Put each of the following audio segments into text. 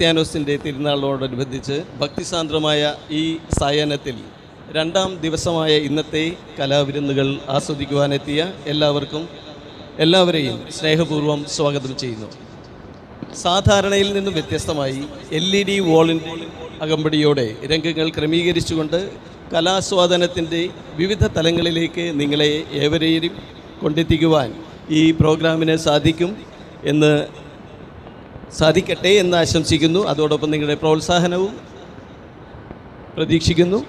ക്രിസ്ത്യാനോസിൻ്റെ തിരുനാളിനോടനുബന്ധിച്ച് ഭക്തിസാന്ദ്രമായ ഈ സായാഹ്നത്തിൽ രണ്ടാം ദിവസമായ ഇന്നത്തെ കലാവിരുന്നുകൾ ആസ്വദിക്കുവാനെത്തിയ എല്ലാവരെയും സ്നേഹപൂർവ്വം സ്വാഗതം ചെയ്യുന്നു. സാധാരണയിൽ നിന്നും വ്യത്യസ്തമായി LED വാളിൻ്റെ അകമ്പടിയോടെ രംഗങ്ങൾ ക്രമീകരിച്ചുകൊണ്ട് കലാസ്വാദനത്തിൻ്റെ വിവിധ തലങ്ങളിലേക്ക് നിങ്ങളെ ഏവരെയും കൊണ്ടെത്തിക്കുവാൻ ഈ പ്രോഗ്രാമിന് സാധിക്കട്ടെ എന്ന് ആശംസിക്കുന്നു. അതോടൊപ്പം നിങ്ങളുടെ പ്രോത്സാഹനവും പ്രതീക്ഷിക്കുന്നു.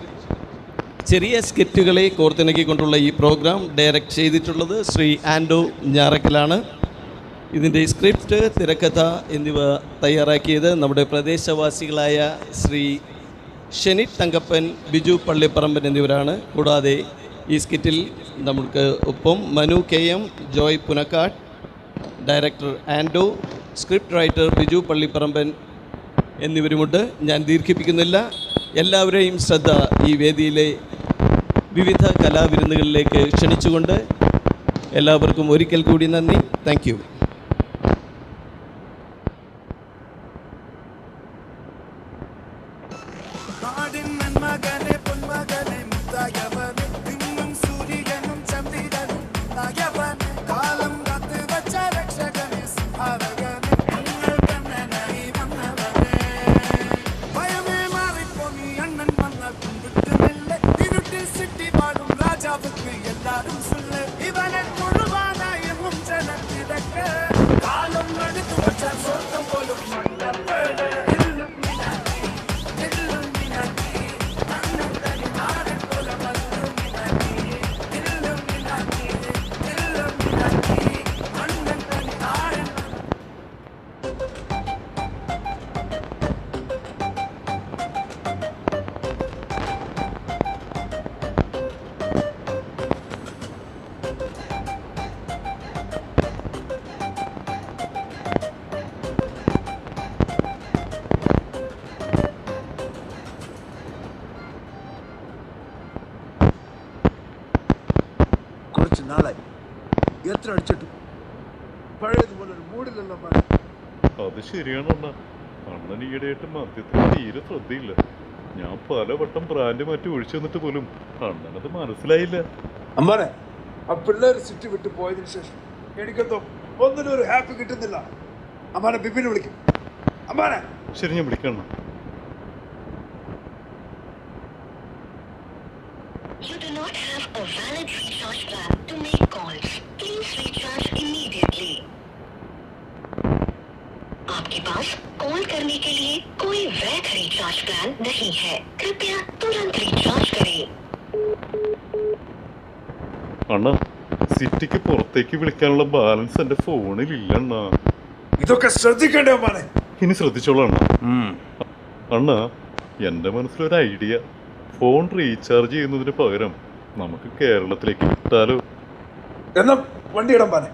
ചെറിയ സ്കിറ്റുകളെ കോർത്തിണക്കിക്കൊണ്ടുള്ള ഈ പ്രോഗ്രാം ഡയറക്റ്റ് ചെയ്തിട്ടുള്ളത് ശ്രീ ആൻഡോ ഞാറക്കലാണ്. ഇതിൻ്റെ സ്ക്രിപ്റ്റ്, തിരക്കഥ എന്നിവ തയ്യാറാക്കിയത് നമ്മുടെ പ്രദേശവാസികളായ ശ്രീ ഷെനിറ്റ് തങ്കപ്പൻ, ബിജു പള്ളിപ്പറമ്പൻ എന്നിവരാണ്. കൂടാതെ ഈ സ്കിറ്റിൽ നമുക്ക് ഒപ്പം മനു KM, ജോയ് പുനക്കാട്, ഡയറക്ടർ ആൻഡോ, സ്ക്രിപ്റ്റ് റൈറ്റർ ബിജു പള്ളിപ്പറമ്പൻ എന്നിവരുമുണ്ട്. ഞാൻ ദീർഘിപ്പിക്കുന്നില്ല. എല്ലാവരെയും ശ്രദ്ധ ഈ വേദിയിലെ വിവിധ കലാവിരുന്നുകളിലേക്ക് ക്ഷണിച്ചുകൊണ്ട് എല്ലാവർക്കും ഒരിക്കൽ കൂടി നന്ദി. Thank you. നാളായി എത്ര അടിച്ചിട്ടും പഴയതുപോലെ ഒരു മൂടിലല്ലോ. അത് ശരിയാണ് അണ്ണ. അണ്ണൻ ഈയിടെയായിട്ട് മദ്യത്തിന് തീരെ ശ്രദ്ധയില്ല. ഞാൻ പലവട്ടം ബ്രാൻഡ് മാറ്റി ഒഴിച്ചു തന്നിട്ട് പോലും അണ്ണനത് മനസ്സിലായില്ല. അമ്മാനെ, ആ പിള്ളേര് സിറ്റി വിട്ട് പോയതിനു ശേഷം എനിക്കെന്തോ ഒന്നിനും ഒരു ഹാപ്പി കിട്ടുന്നില്ല. അമ്മാനെ ബിബിനെ വിളിക്കും. അമ്മാനെ. ശരി, ഞാൻ വിളിക്കണം. You do not have a valid recharge plan to make calls. Please recharge immediately. आपके पास कॉल करने के लिए कोई वैध रिचार्ज प्लान नहीं है. कृपया तुरंत रिचार्ज करें. അണ്ണ, സിറ്റിക്ക് പുറത്തേക്ക് വിളിക്കാനുള്ള ബാലൻസ് എന്റെ ഫോണിൽ ഇല്ല അണ്ണ. ഇതൊക്കെ ശ്രദ്ധിക്കണ്ടേ അമ്മാനെ? ഇനി ശ്രദ്ധിച്ചോളാം അണ്ണ. അണ്ണ, എന്റെ മനസ്സിലൊരു ഐഡിയ. ഫോൺ റീചാർജ് ചെയ്യുന്നതിന് പകരം നമുക്ക് കേരളത്തിലേക്ക് വിട്ടാലോ? എന്നാ വണ്ടി ഇടാൻ പാനെ.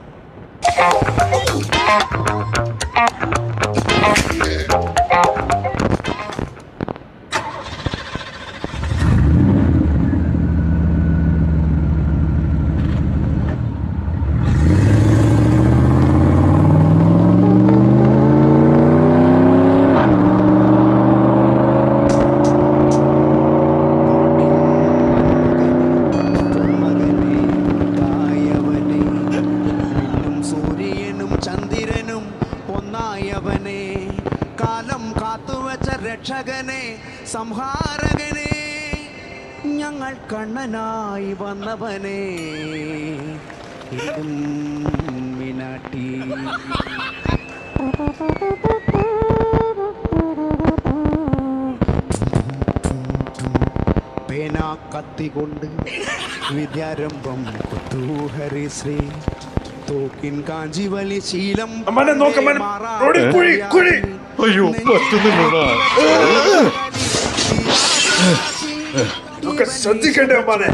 രക്ഷകനെ, സംഹാരകനെ, ഞങ്ങൾ കണ്ണനായി വന്നവനെ, മിനാട്ടി. പേനാ കത്തികൊണ്ട് വിദ്യാരംഭം കുതൂഹരിശ്രീ തോക്കിൻ കാഞ്ചിവലി ശീലം. അയ്യോ, പറ്റുന്നില്ല. ശ്രദ്ധിക്കണ്ടേ അമ്മാനെ?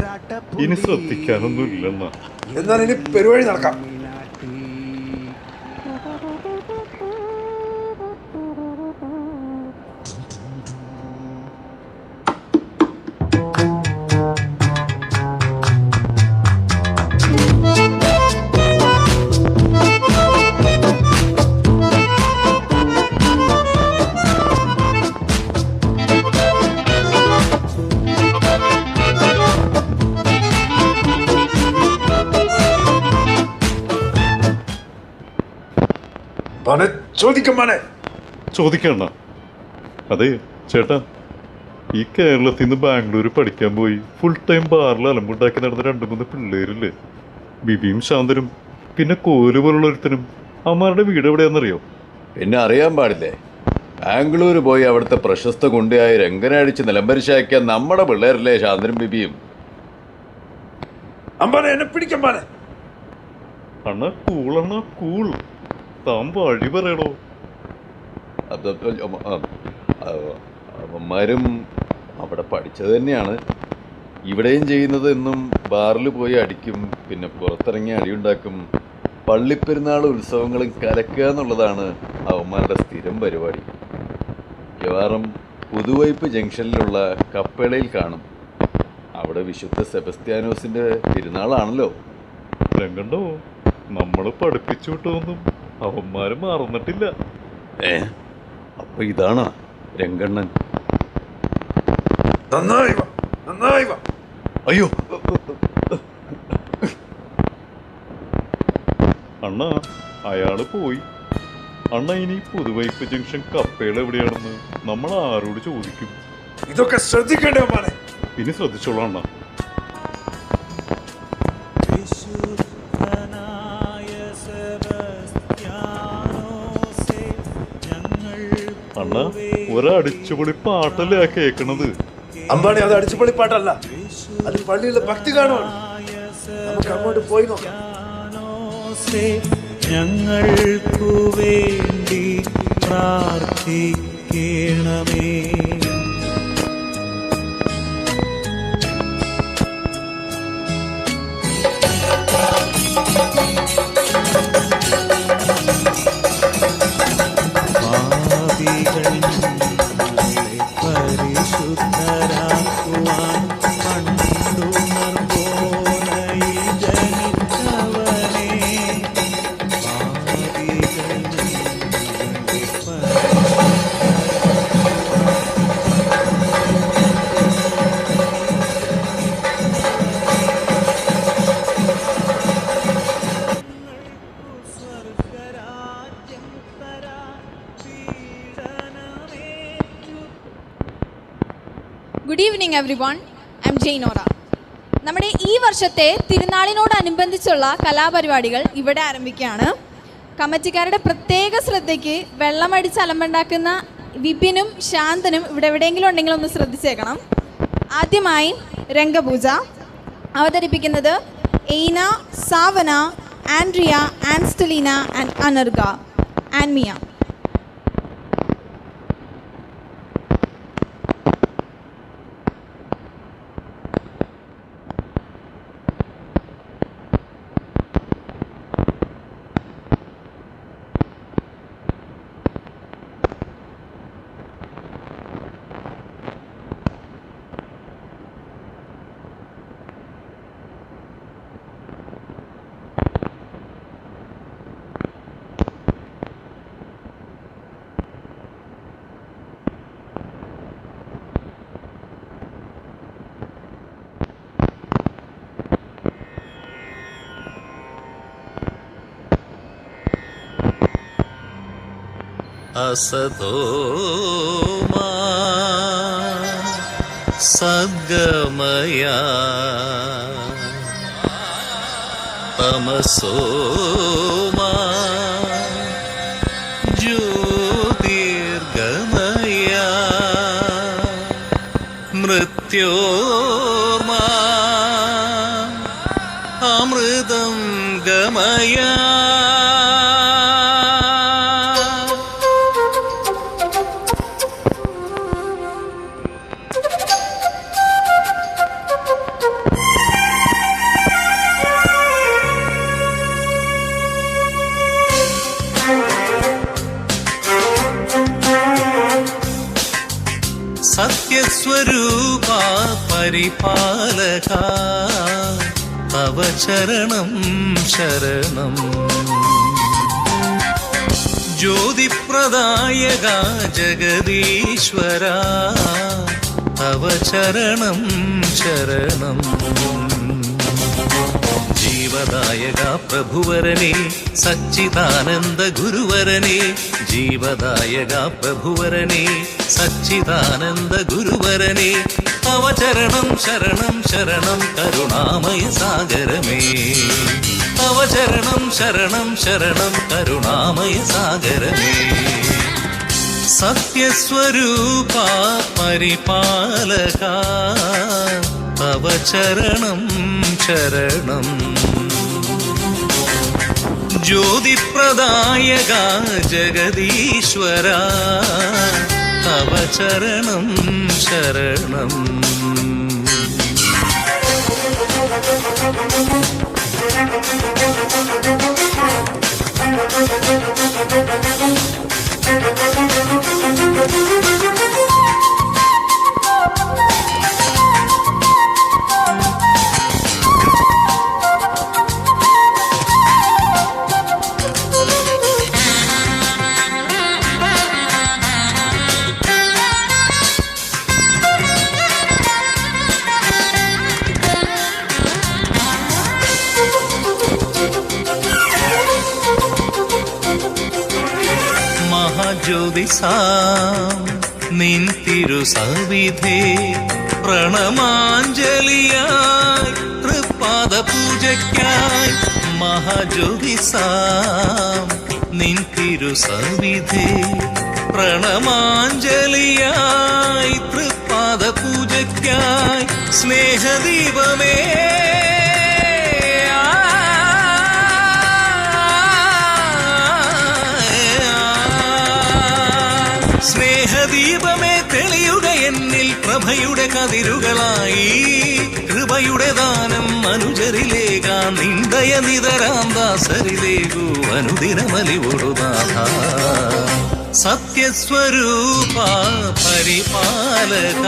ഇനി ശ്രദ്ധിക്കാനൊന്നും ഇല്ലെന്നാ. എന്നാൽ ഇനി പെരുവഴി നടക്കാം. ചോദിക്കമ്മാനെ. ചോദിക്കണ്ട. അതെ ചേട്ടാ, ഈ കേരളത്തിൽ നിന്ന് ബാംഗ്ലൂർ പഠിക്കാൻ പോയി ഫുൾ ടൈം ബാറിൽ അലമ്പുണ്ടാക്കി നടന്ന 2-3 പിള്ളേരില്ലേ, ബിബിയും ശാന്തനും പിന്നെ കോല് പോലുള്ള ഒരുത്തനും. അമ്മമാരുടെ വീട് എവിടെയാണെന്നറിയോ? പിന്നെ അറിയാൻ പാടില്ലേ, ബാംഗ്ലൂർ പോയി അവിടുത്തെ പ്രശസ്ത ഗുണ്ടയായി രംഗനടിച്ച് നിലംപരിശാക്കിയ നമ്മുടെ പിള്ളേരല്ലേ ശാന്തനും ബിബിയും. അമ്മാനെ എന്നെ പിടിക്കമ്മാനെ. അണ്ണ കൂളണ്ണ കൂൾ. താൻ വഴി പറയണോ? അവന്മാരും അവിടെ പഠിച്ചത് തന്നെയാണ്, ഇവിടെയും ചെയ്യുന്നത്. എന്നും ബാറിൽ പോയി അടിക്കും, പിന്നെ പുറത്തിറങ്ങി അടിയുണ്ടാക്കും. പള്ളിപ്പെരുന്നാൾ ഉത്സവങ്ങളും കലക്കുക എന്നുള്ളതാണ് അവന്മാരുടെ സ്ഥിരം പരിപാടി. മിക്കവാറും പുതുവൈപ്പ് ജംഗ്ഷനിലുള്ള കപ്പേളയിൽ കാണും. അവിടെ വിശുദ്ധ സെബസ്ത്യാനോസിന്റെ തിരുനാളാണല്ലോ. രംഗണ്ടോ, നമ്മള് പഠിപ്പിച്ചു വിട്ടതൊന്നും അവന്മാര് മറന്നിട്ടില്ല. അപ്പൊ ഇതാണ് രംഗണ്ണൻ. നന്നായി വാ, നന്നായി വാ. അയ്യോ, അണ്ണ അയാള് പോയി. അണ്ണ ഇനി പുതുവൈപ്പ് ജംഗ്ഷൻ കപ്പേള എവിടെയാണെന്ന് നമ്മൾ ആരോട് ചോദിക്കും? ഇതൊക്കെ ശ്രദ്ധിക്കണ്ടേ അമ്മാനെ? ഇനി ശ്രദ്ധിച്ചോളാം അണ്ണ. അണ്ണ ഒരടിച്ചുപൊളി പാട്ടല്ലേ ആ കേക്കണത്? അമ്പാണി, അത് അടിച്ചുപൊളി പാട്ടല്ല, അത് പള്ളിയിലെ ഭക്തി കാണുവാണ്. നമുക്ക് അങ്ങോട്ട് പോയി നോക്കാം. ഞങ്ങൾക്കു വേണ്ടി പ്രാർത്ഥിക്കണമേ. പരിശുദ്ധരാക്കുവാൻ പണ്ടുണർ പോലയിൽ ജനിച്ചവനേ, good evening everyone, I'm ജെയ്നോറ. നമ്മുടെ ഈ വർഷത്തെ തിരുനാളിനോടനുബന്ധിച്ചുള്ള കലാപരിപാടികൾ ഇവിടെ ആരംഭിക്കുകയാണ്. കമ്മിറ്റിക്കാരുടെ പ്രത്യേക ശ്രദ്ധയ്ക്ക് വെള്ളമടിച്ച് അലമ്പുണ്ടാക്കുന്ന വിപിനും ശാന്തനും ഇവിടെ എവിടെയെങ്കിലും ഉണ്ടെങ്കിൽ ഒന്ന് ശ്രദ്ധിച്ചേക്കണം. ആദ്യമായി രംഗപൂജ അവതരിപ്പിക്കുന്നത് എയ്ന, savanna, Andrea, ആൻസ്റ്റലീന and അനർഗ and Miya. असतो मा सद्गमया तमसो मा ज्योतिर्गमया मृत्योर्मा अमृतं गमया. सत्यस्वरूपा परिपालका तव चरणं शरणं ज्योतिप्रदायका जगदीश्वरा तव चरणं शरणं ജീവദായക പ്രഭുവരനെ സച്ചിദാനന്ദ ഗുരുവരനെ ജീവദായക പ്രഭുവരനെ സച്ചിദാനന്ദ ഗുരുവരനെ തവ ചരണം ശരണം ശരണം കരുണാമയ സാഗരമേ തവ ചരണം ശരണം ശരണം കരുണാമയ സാഗരമേ സത്യസ്വരൂപ പരിപാലക തവ ചരണം ശരണം ജ്യോതിപ്രദായക ജഗദീശ്വര തവ ചരണം ശരണം ജ്യോതിസാം നിൻ തിരുസവിധേ പ്രണമാഞ്ജലിയായി തൃപ്പാദ പൂജയ്ക്കായി മഹാജ്യോതിസാം നിൻ തിരുസവിധേ പ്രണമാഞ്ജലിയായി തൃപ്പാദ പൂജയ്ക്കായി സ്നേഹദീപമേ സ്നേഹദീപമേ തെളിയുക എന്നിൽ പ്രഭയുടെ കതിരുകളായി കൃപയുടെ ദാനം അനുചരിലേകാ നിന്ദയ നിതരാം ദാസരിലേകൂ അനുദിനമലിവൊടുനാഥ സത്യസ്വരൂപ പരിപാലക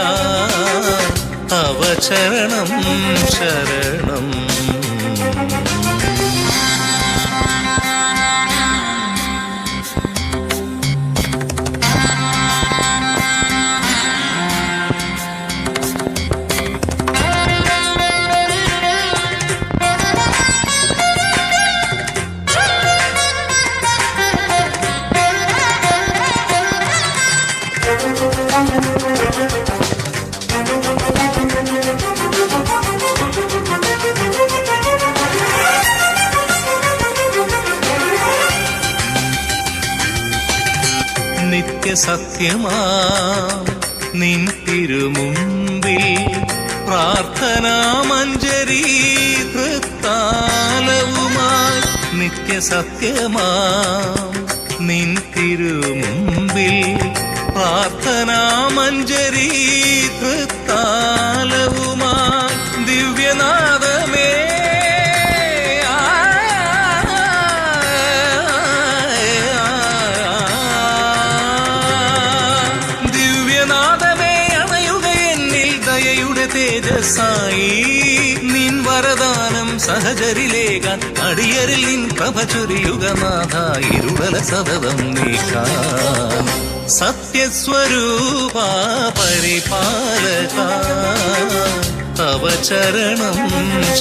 തവ ചരണം ശരണം നിത്യസത്യമാം നിൻ തിരുമുമ്പിൽ പ്രാർത്ഥനാമഞ്ജരി തൃത്താലവുമായി നിത്യസത്യമാം നിൻ തിരുമുമ്പിൽ പ്രാർത്ഥനാമഞ്ജരി തൃത്താലവുമായി ദിവ്യനാദമേ തേജസായി നിൻ വരദാനം സഹചരിലേകാൻ അടിയരിൽ നിൻ പ്രഭ ചൊരിയുക നാഥ ഇരുളല സതതം നീക്കാൻ സത്യസ്വരൂപ പരിപാലക തവ ചരണം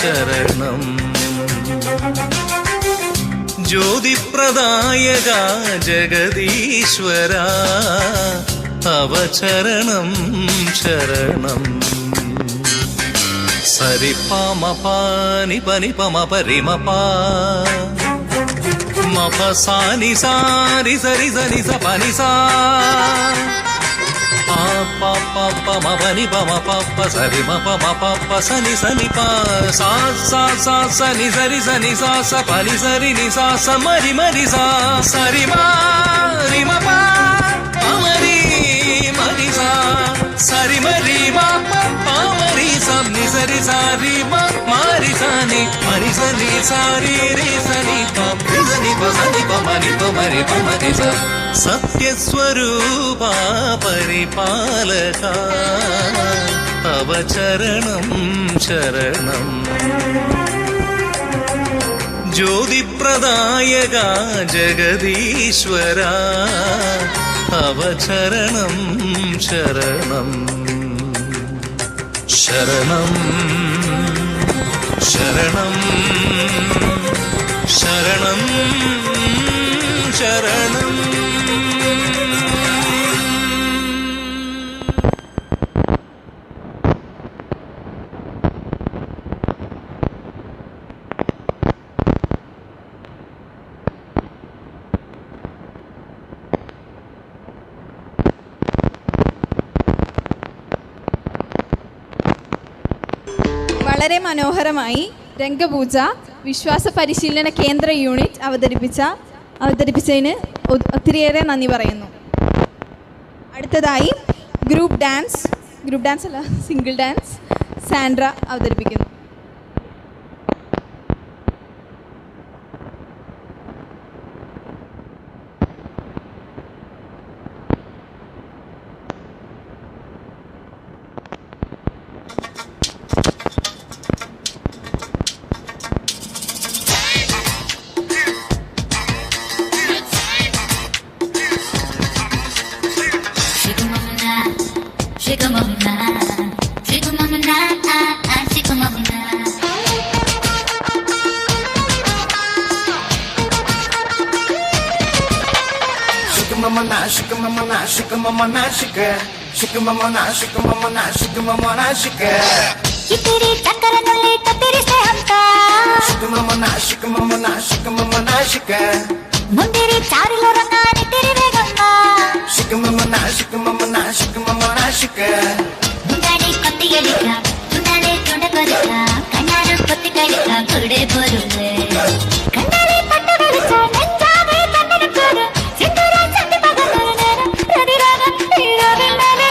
ശരണം ജ്യോതിപ്രദായക ജഗദീശ്വര തവ ചരണം ശരണം സരി പമ പനി പനി പമ പരി മപ മപ സാനി സാരി സരി സനി സ പനി സാ പ പ പ മ പനി പ മ പ പ സരി മ പ മ പ പ സനി സനി പ സാ സാ സാ സനി സരി സനി സാ സ പനി സരി നി സാ സ മരി മരി സാ സരി മ രി മ പ മരി മരി സാ സരി മരി മ പ മരി സാ നി സരി സാരി മ മരി സാനി മരി സനി സാരി രി സനി പ രി സനി പ സനി പ മരി പ മരി പ മരി സാ സത്യസ്വരൂപ പരിപാലക തവ ചരണം ശരണം ജ്യോതിപ്രദായക ജഗദീശ്വര തവ ചരണം ശരണം ശരണം ശരണം ശരണം ശരണം. വളരെ മനോഹരമായി രംഗപൂജ വിശ്വാസ പരിശീലന കേന്ദ്ര യൂണിറ്റ് അവതരിപ്പിച്ചതിന് ഒത്തിരിയേറെ നന്ദി പറയുന്നു. അടുത്തതായി ഗ്രൂപ്പ് ഡാൻസ് അല്ല സിംഗിൾ ഡാൻസ് സാൻഡ്ര അവതരിപ്പിക്കുന്നു. ముందిరి చారులో రంగాని తిరివేగంగా ముందాడి కొత్తి ఎలిక ముందాడే తుండ కొరిక కన్నాడు కొత్తి కడిక కురుడే పొరులే కన్నాడి పట్టు వెలిచ నెచ్చావే కన్నడ కూడు సింధూర చండి పగలు నేను రది రాగ హీరో విన్నాలే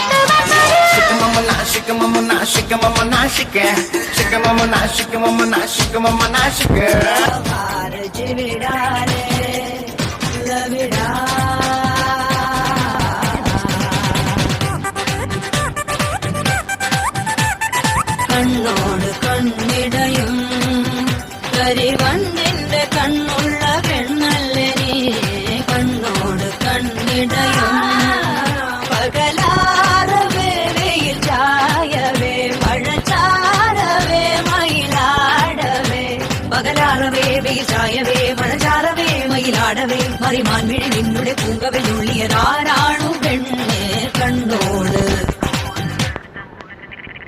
കണ്ണോട് കണ്ണിടയും കരിവണ്ണിന്റെ കണ്ണുള്ള പെണ്ണല്ലേ നീ കണ്ണോട് കണ്ണിടയും പകലാറവേ വെയിൽ ചായവേ മഴ ചാരവേ മയിലാടവേ പകലാറവേ വെയിൽ ചായവേ മഴ ചാരവേ മയിലാടവേ മറിമാൻ മിഴി നിന്നുടെ പൂങ്കവിൽ ഉള്ളിയതാരാണു പെണ്ണെ കണ്ണോട്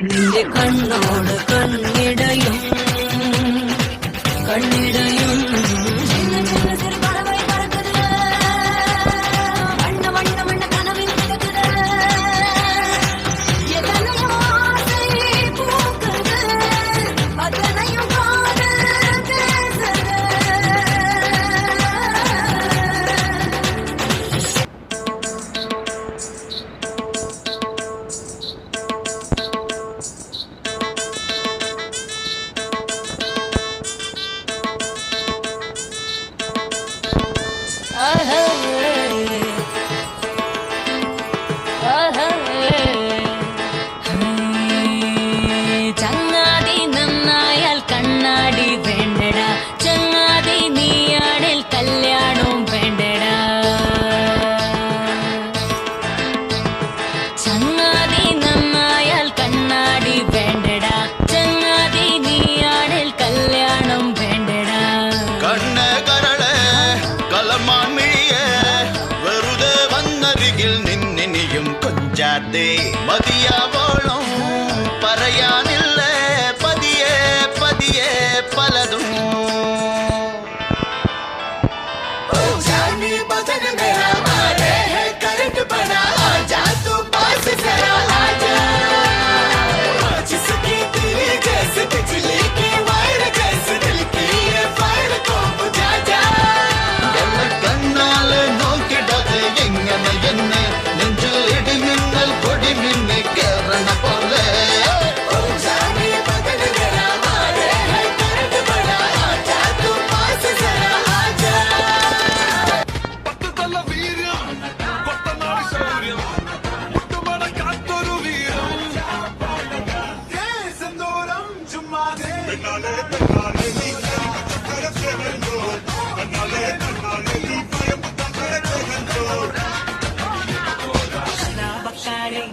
നിന്റെ കണ്ണോട് കണ്ണിടയും ചങ്ങാതി നന്നായാൽ കണ്ണാടി വേണ്ടടാ ചങ്ങാതി നീയാണിൽ കല്യാണവും വേണ്ടടാ ചങ്ങാതി നന്നായാൽ കണ്ണാടി വേണ്ടടാ ചങ്ങാതി നീയാണിൽ കല്യാണം വേണ്ടടാ കണ്ണ് കരള് കലമാൻ മിഴിയെ വെറുതെ വന്നരികിൽ നിന്നിനിയും കൊഞ്ചാതെ മതിയാവോളം പറയാനില്ലേ പതിയെ പതിയെ പലതും കണ്ണാല് നോക്കിടത് എങ്ങനെ എന്ന് നെഞ്ചിൽ ഇടിമിന്നൽ പൊടിമിന്ന് കേറണ പോലെ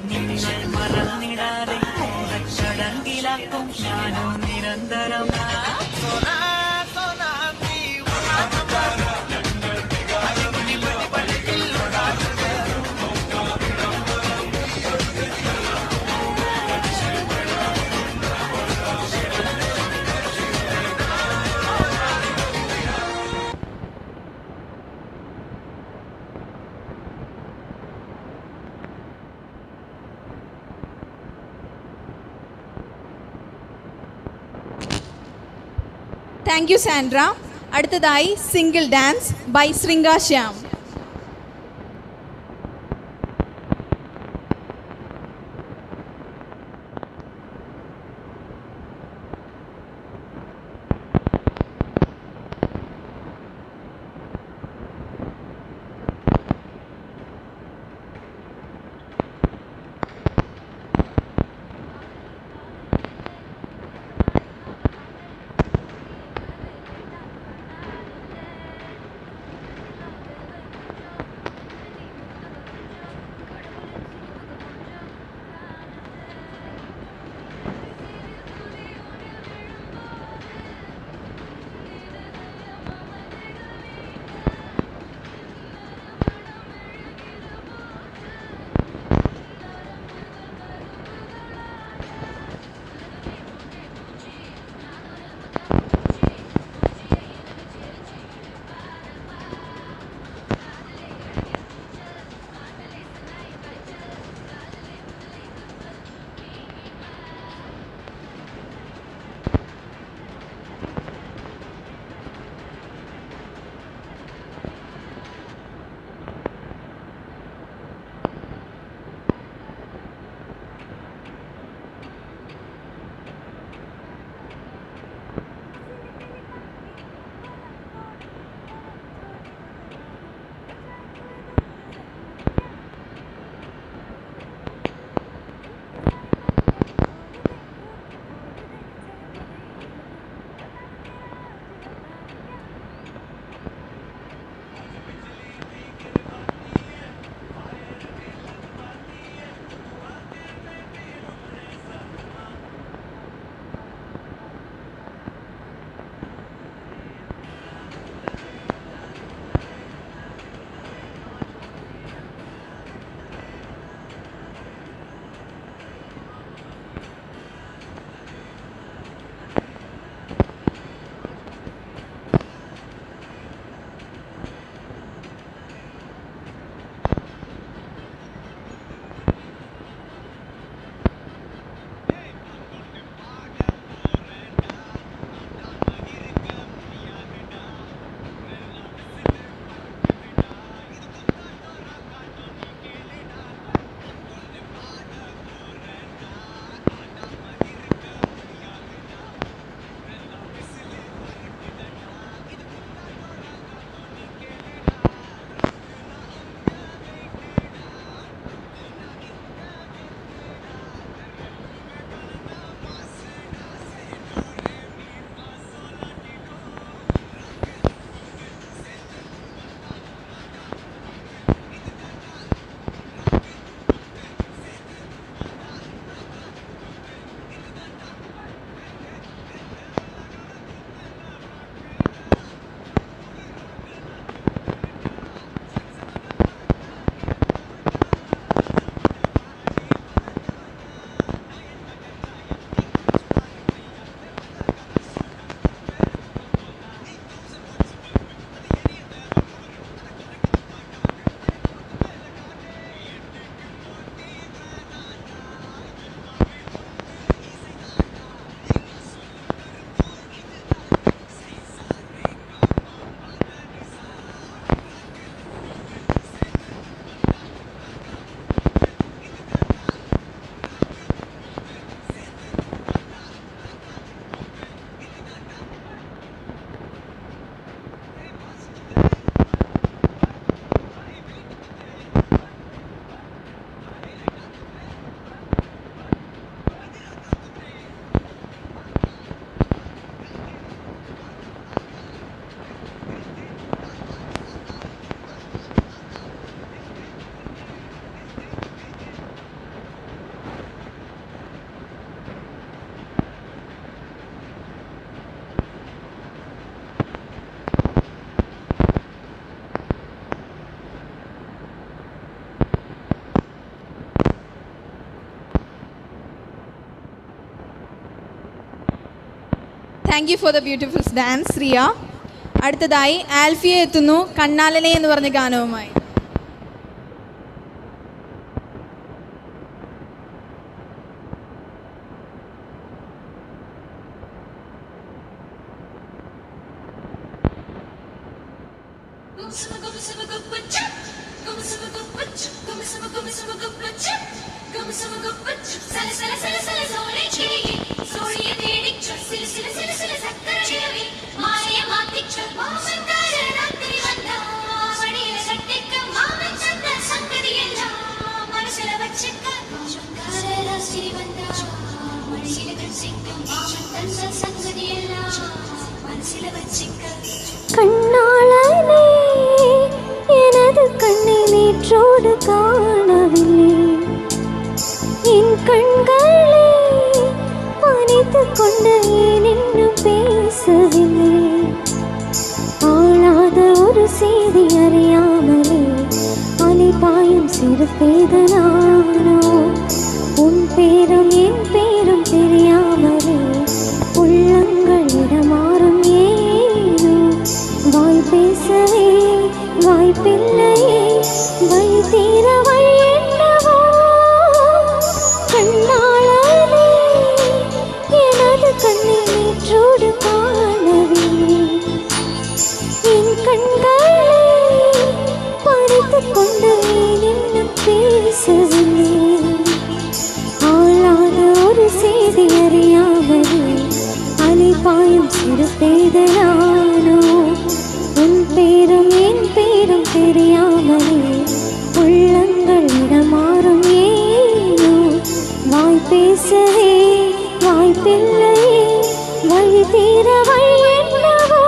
നിങ്ങൾ മറന്നിടാതെ ചടങ്കില കാക്കും ഞാനോ നിരന്തരം താങ്ക് യു സാൻഡ്ര. അടുത്തതായി single dance by Shringa Shyam. Thank you for the beautiful dance Riya. അടുത്തതായി ആൽഫിയ എത്തുന്നു കണ്ണാലനെ എന്ന് പറഞ്ഞ ഗാനവുമായി. கண்ணாளனே எனது கண்ணை நேற்றோடு காணவில்லை, என் கண்களே பணித்துக் கொண்டு ஏன் இன்னும் பேசவில்லை, ஆளாத ஒரு செய்தி அறியாமலே அலைபாயும் சிறு பேதனானோ, உன் பேரும் என் பேரும் தெரியாமலே உள்ளங்கள் இடமாறும் ஏனோ, வாய் பேசவே வாய்ப்பில்லையே வழி தீர வழி என்னவோ, கண்ணாளனே எனது கண்ணை நேற்றோடு காணவில்லை, என் கண்களே பறித்துக் கொண்டு ஏன் இன்னும் பேசவில்லை, ஆளாத ஒரு செய்தி அறியாமலே அலைபாயும் சிறு பேதனானோ, உன் பேரும் என் பேரும் தெரியாமலே உள்ளங்கள் இடமாறும் ஏனோ, வாய் பேசவே வாய்ப்பில்லையே வழி தீர வழி என்னவோ.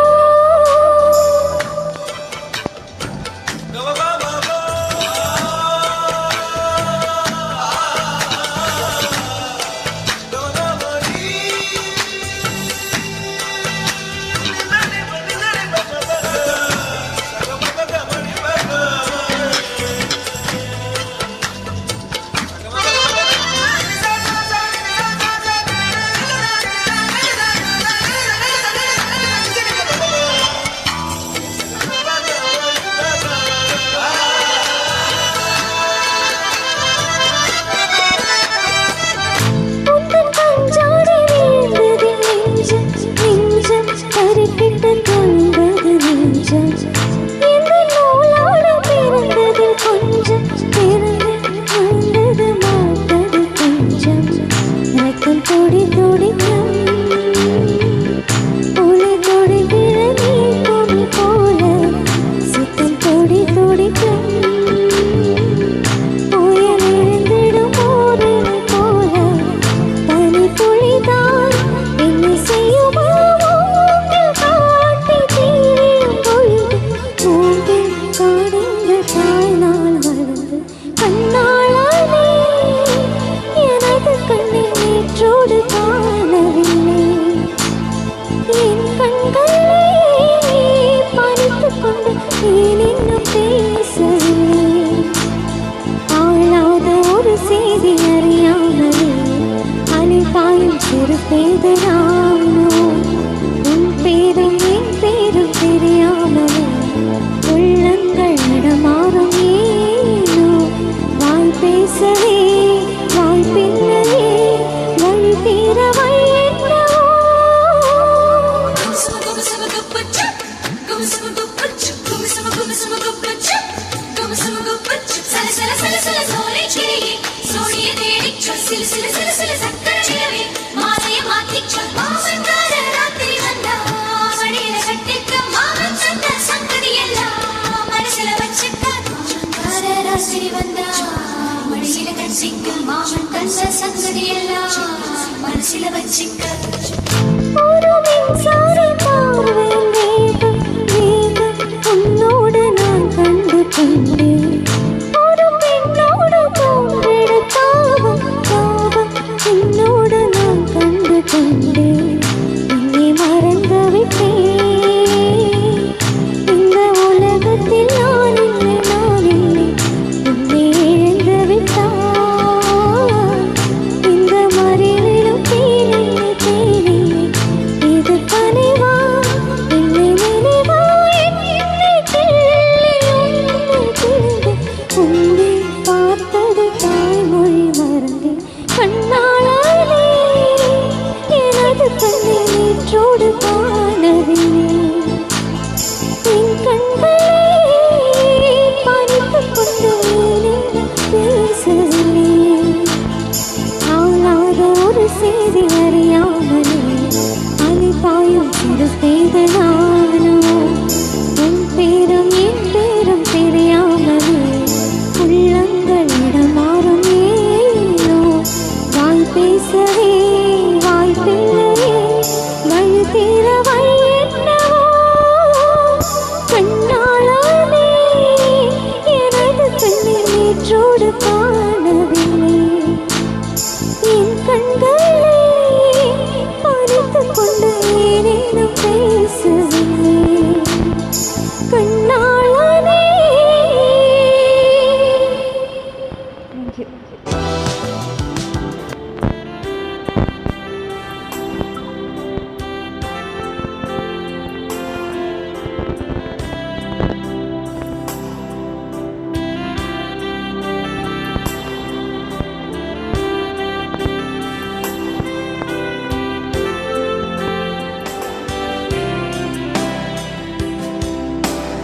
இது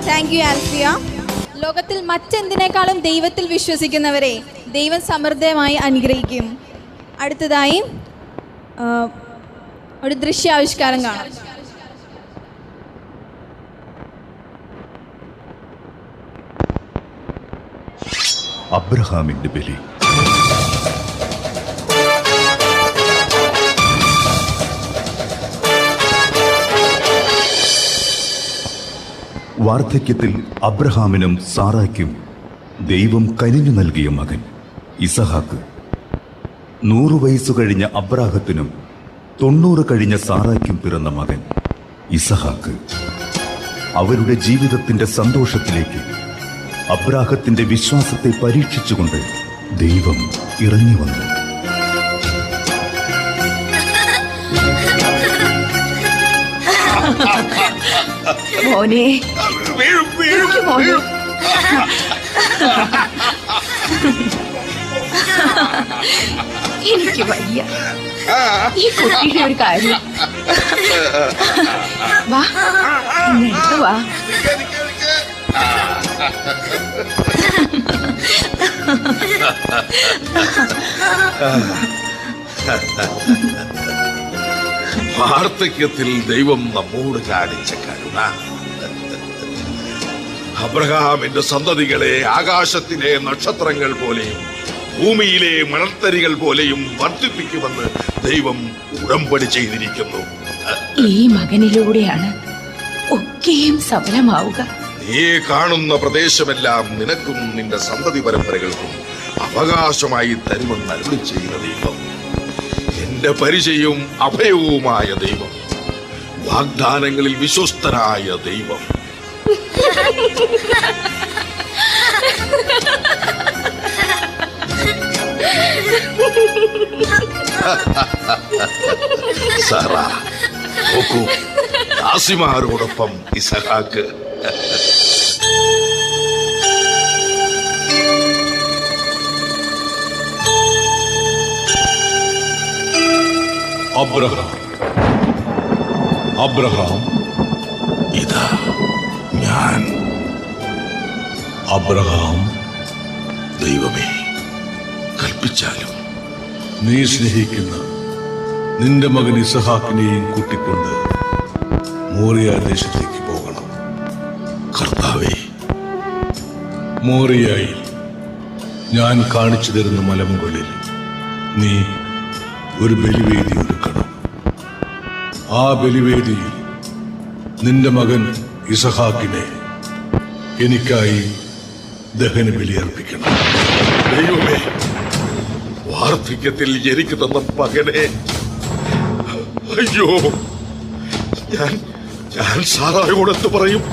താങ്ക് യു ആൽഫിയ. ലോകത്തിൽ മറ്റെന്തിനേക്കാളും ദൈവത്തിൽ വിശ്വസിക്കുന്നവരെ ദൈവം സമൃദ്ധമായി അനുഗ്രഹിക്കും. അടുത്തതായി ഒരു ദൃശ്യാവിഷ്കാരം കാണാം. അബ്രഹാമിന്റെ ബലി. വാർദ്ധക്യത്തിൽ അബ്രഹാമിനും സാറായ്ക്കും ദൈവം കനിഞ്ഞു നൽകിയ മകൻ ഇസഹാക്ക്. 100 വയസ്സു കഴിഞ്ഞ അബ്രാഹത്തിനും 90 കഴിഞ്ഞ സാറായ്ക്കും പിറന്ന മകൻ ഇസഹാക്ക്. അവരുടെ ജീവിതത്തിന്റെ സന്തോഷത്തിലേക്ക് അബ്രാഹത്തിന്റെ വിശ്വാസത്തെ പരീക്ഷിച്ചുകൊണ്ട് ദൈവം ഇറങ്ങി വന്നു. മോനെ മോനെ എനിക്ക് വയ്യ. ഈ കുട്ടിയുടെ ഒരു കാര്യം. വാ ഇങ്ങോട്ട് വാ. വാർദ്ധക്യത്തിൽ ദൈവം നമ്മോട് കാണിച്ച കരുണ. അബ്രഹാമിന്റെ സന്തതികളെ ആകാശത്തിലെ നക്ഷത്രങ്ങൾ പോലെയും ഭൂമിയിലെ മണൽത്തരികൾ പോലെയും വർദ്ധിപ്പിക്കുമെന്ന് ദൈവം ഉടമ്പടി ചെയ്തിരിക്കുന്നു. ഈ മകനിലൂടെയാണ് ഒക്കെയും സഫലമാവുക. നീ കാണുന്ന പ്രദേശമെല്ലാം നിനക്കും നിന്റെ സന്തതി പരമ്പരകൾക്കും അവകാശമായി തരുമെന്ന് അരുളി ചെയ്യുന്ന ദൈവം, എന്റെ പരിചയവും അഭയവുമായ ദൈവം, വാഗ്ദാനങ്ങളിൽ വിശ്വസ്തനായ ദൈവം. സാറ നോക്കൂ, ദാസിമാരോടൊപ്പം ഇസഹാക്ക്. അബ്രഹാം, ഇതാ ഞാൻ. അബ്രഹാം, ദൈവമേ, കൽപ്പിച്ചാലും നീ സ്നേഹിക്കുന്ന നിന്റെ മകൻ ഇസഹാക്കിനെയും കൂട്ടിക്കൊണ്ട് മോറിയ ദേശത്തേക്ക് പോകണം. കർത്താവേ, മോറിയായിൽ ഞാൻ കാണിച്ചു തരുന്ന മലമുകളിൽ നീ ഒരു ബലിവേദി ഒരുക്കണം. ആ ബലിവേദിയിൽ നിന്റെ മകൻ ഇസഹാക്കിനെ എനിക്കായി ദഹന ബലി അർപ്പിക്കണം. ദൈവമേ, വാർദ്ധക്യത്തിൽ എനിക്ക് തന്ന മകനെ, അയ്യോ, ഞാൻ സാറായോടെന്ത് പറയും?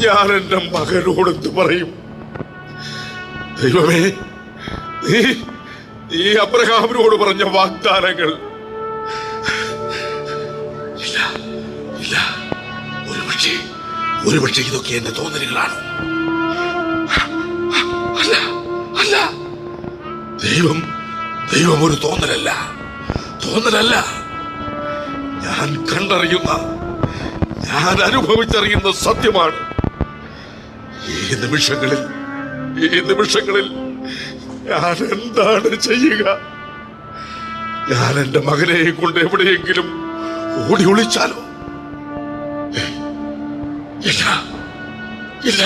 ഞാൻ എന്റെ മകനോടെന്ത് പറയും? ദൈവമേ, നീ അബ്രഹാമിനോട് പറഞ്ഞ വാഗ്ദാനങ്ങൾ ഇല്ല. ഒരുപക്ഷെ ഇതൊക്കെ എന്റെ തോന്നലുകളാണ്. അല്ല, ദൈവം ഒരു തോന്നലല്ല. ഞാൻ കണ്ടറിയുന്ന, ഞാൻ അനുഭവിച്ചറിയുന്ന സത്യമാണ്. ഈ നിമിഷങ്ങളിൽ ഞാൻ എന്താണ് ചെയ്യുക? ഞാൻ എന്റെ മകനെ കൊണ്ട് എവിടെയെങ്കിലും ഓടി ഒളിച്ചാലോ? ഇല്ല.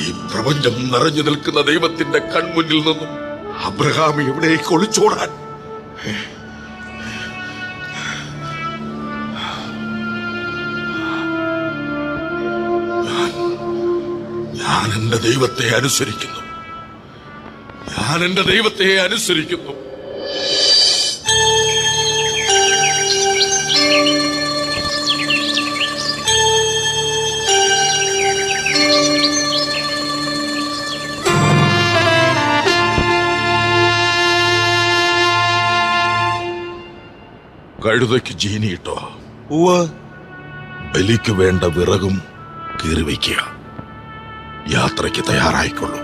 ഈ പ്രപഞ്ചം നിറഞ്ഞു നിൽക്കുന്ന ദൈവത്തിന്റെ കൺമുന്നിൽ നിന്നും അബ്രഹാം എവിടേക്ക് ഒളിച്ചോടാൻ? ഞാൻ എന്റെ ദൈവത്തെ അനുസരിക്കുന്നു. കഴുതയ്ക്ക് ജീനിയിട്ടോ? ബലിക്ക് വേണ്ട വിറകും കീറിവയ്ക്കുക. യാത്രയ്ക്ക് തയ്യാറായിക്കൊള്ളൂ.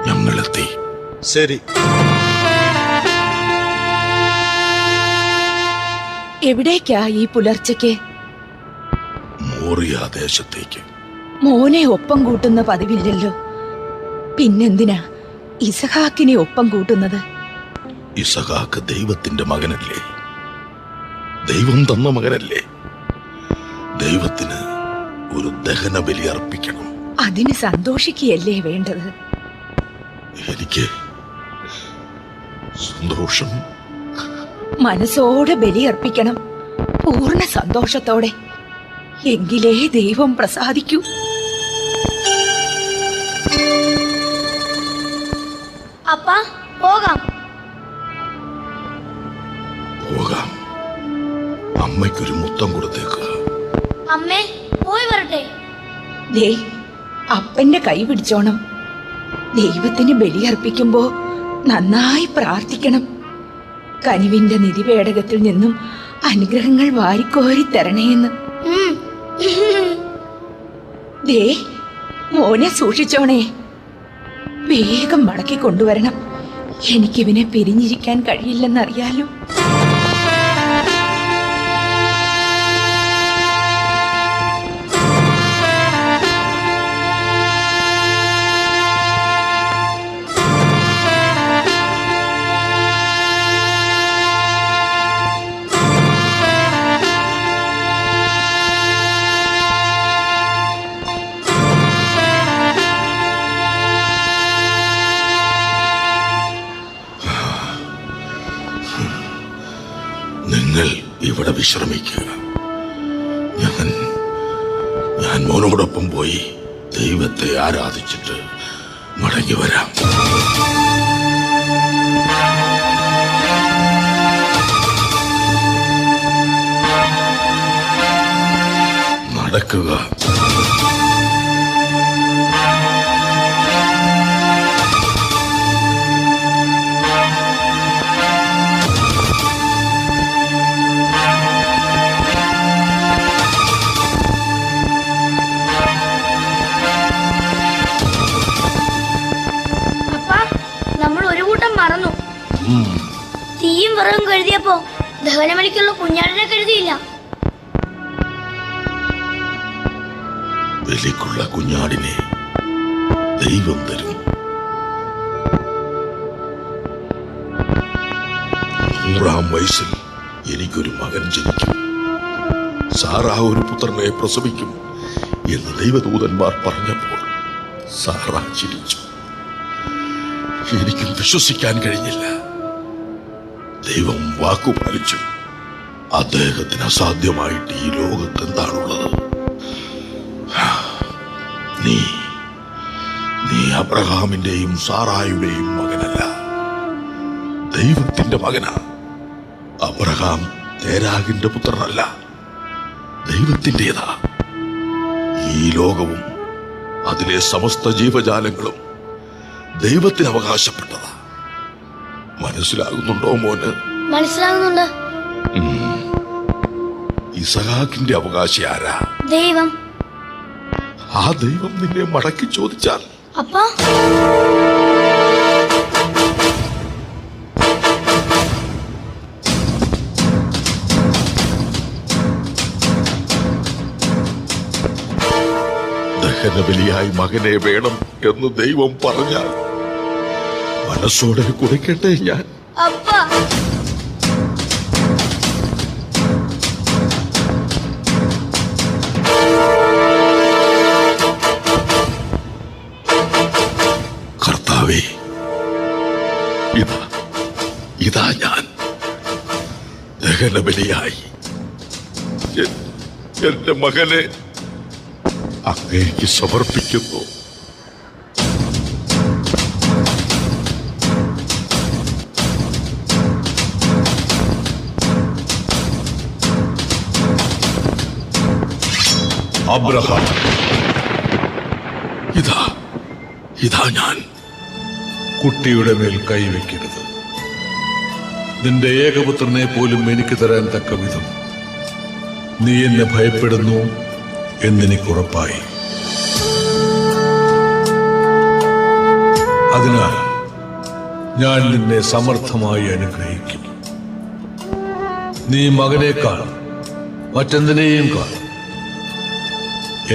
ഞങ്ങളെത്തി. ശരി. എവിടേക്കാ ഈ പുലർച്ചയ്ക്ക്? മോറിയ ദേശത്തേക്ക്. മോനെ ഒപ്പം കൂട്ടുന്ന പതിവില്ലല്ലോ. പിന്നെന്തിനാ ഇസഹാക്കിനെ ഒപ്പം കൂട്ടുന്നത്? ഇസഹാക്ക് ദൈവത്തിന്റെ മകനല്ലേ? ദൈവം തന്ന മകനല്ലേ? ദൈവത്തിന് ഒരു ദഹന ബലി അർപ്പിക്കണം. അതിന് സന്തോഷിക്കുകയല്ലേ വേണ്ടത്? എനിക്ക് സന്തോഷം. മനസ്സോടെ ബലിയർപ്പിക്കണം, പൂർണ്ണ സന്തോഷത്തോടെ. എങ്കിലേ ദൈവം പ്രസാദിക്കൂ. അപ്പാ പോകാം. പോകാം. അമ്മയ്ക്കൊരു മുത്തം കൊടുത്തേക്ക്. അമ്മേ പോയി വരട്ടെ. ദേ, അപ്പന്റെ കൈ പിടിച്ചോണം. ദൈവത്തിന് ബലിയർപ്പിക്കുമ്പോ നന്നായി പ്രാർത്ഥിക്കണം. കനിവിന്റെ നിധിപേടകത്തിൽ നിന്നും അനുഗ്രഹങ്ങൾ വാരിക്കോരി തരണേന്ന്. ദേ, മോനെ സൂക്ഷിച്ചോണേ. വേഗം മടക്കി കൊണ്ടുവരണം. എനിക്കിവനെ പിരിഞ്ഞിരിക്കാൻ കഴിയില്ലെന്നറിയാലോ. നിങ്ങൾ ഇവിടെ വിശ്രമിക്കുക. ഞാൻ മോനോടൊപ്പം പോയി ദൈവത്തെ ആരാധിച്ചിട്ട് മടങ്ങി വരാം. നടക്കുക. മറന്നു. തീയും വിറകും കരുതിയപ്പോ ദഹനമലിക്കുള്ള കുഞ്ഞാടിനെ കരുതിയില്ല. ബലിക്കുള്ള കുഞ്ഞാടിനെ ദൈവം തരും. 100-ാം വയസ്സിൽ എനിക്കൊരു മകൻ ജനിക്കും. സാറാ ഒരു പുത്രനെ പ്രസവിക്കും എന്ന് ദൈവദൂതന്മാർ പറഞ്ഞപ്പോൾ സാറാ ചിരിച്ചു. എനിക്കും വിശ്വസിക്കാൻ കഴിഞ്ഞില്ല. ദൈവം വാക്കുപാലിച്ചു. അദ്ദേഹത്തിന് അസാധ്യമായിട്ട് ഈ ലോകത്ത് എന്താണുള്ളത്? നീ അബ്രഹാമിന്റെയും സാറായുടെയും മകനല്ല, ദൈവത്തിന്റെ മകനാ. അബ്രഹാം തേരാഗിന്റെ പുത്രനല്ല, ദൈവത്തിൻ്റെതാ. ഈ ലോകവും അതിലെ സമസ്ത ജീവജാലങ്ങളും ദൈവത്തിന് അവകാശപ്പെട്ടതാ. മനസ്സിലാകുന്നുണ്ടോ മോന്? മനസ്സിലാകുന്നുണ്ട്. ഇസഹാക്കിന്റെ അവകാശി ആരാ? ദൈവം. ആ ദൈവം നിന്നെ മടക്കി ചോദിച്ചാൽ അപ്പാ ദഹനബലിയായി മകനെ വേണം എന്ന് ദൈവം പറഞ്ഞാൽ മനസ്സോടെ കൊടുക്കട്ടെ ഞാൻ. അപ്പാ കർത്താവേ, ഇതാ ഞാൻ ദഹനബലിയായി എന്റെ മകനെ അങ്ങേക്ക് സമർപ്പിക്കുന്നു. അബ്രഹാം, ഇതാ ഞാൻ. കുട്ടിയുടെ മേൽ കൈവയ്ക്കരുത്. നിന്റെ ഏകപുത്രനെ പോലും എനിക്ക് തരാൻ തക്ക വിധം നീ എന്നെ ഭയപ്പെടുന്നു എന്നെനിക്ക് ഉറപ്പായി. അതിനാൽ ഞാൻ നിന്നെ സമർത്ഥമായി അനുഗ്രഹിക്കും. നീ മകനേക്കാൾ മറ്റെന്തിനേയും കാൾ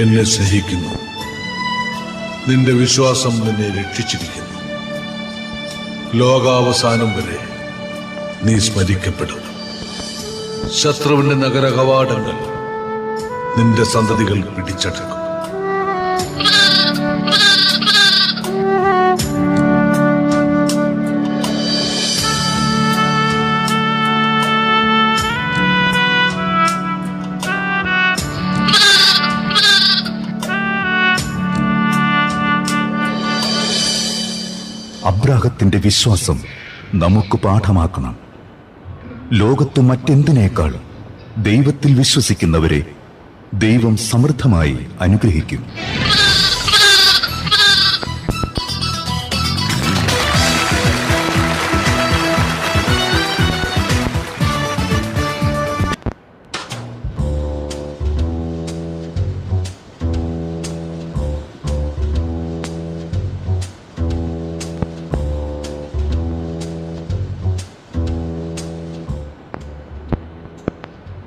എന്നെ സ്നേഹിക്കുന്നു. നിന്റെ വിശ്വാസം നിന്നെ രക്ഷിച്ചിരിക്കുന്നു. ലോകാവസാനം വരെ നീ സ്മരിക്കപ്പെടും. ശത്രുവിന്റെ നഗര കവാടങ്ങൾ നിന്റെ സന്തതികൾ പിടിച്ചടക്കും. അബ്രാഹത്തിന്റെ വിശ്വാസം നമുക്ക് പാഠമാക്കണം. ലോകത്ത് മറ്റെന്തിനേക്കാൾ ദൈവത്തിൽ വിശ്വസിക്കുന്നവരെ ദൈവം സമൃദ്ധമായി അനുഗ്രഹിക്കും.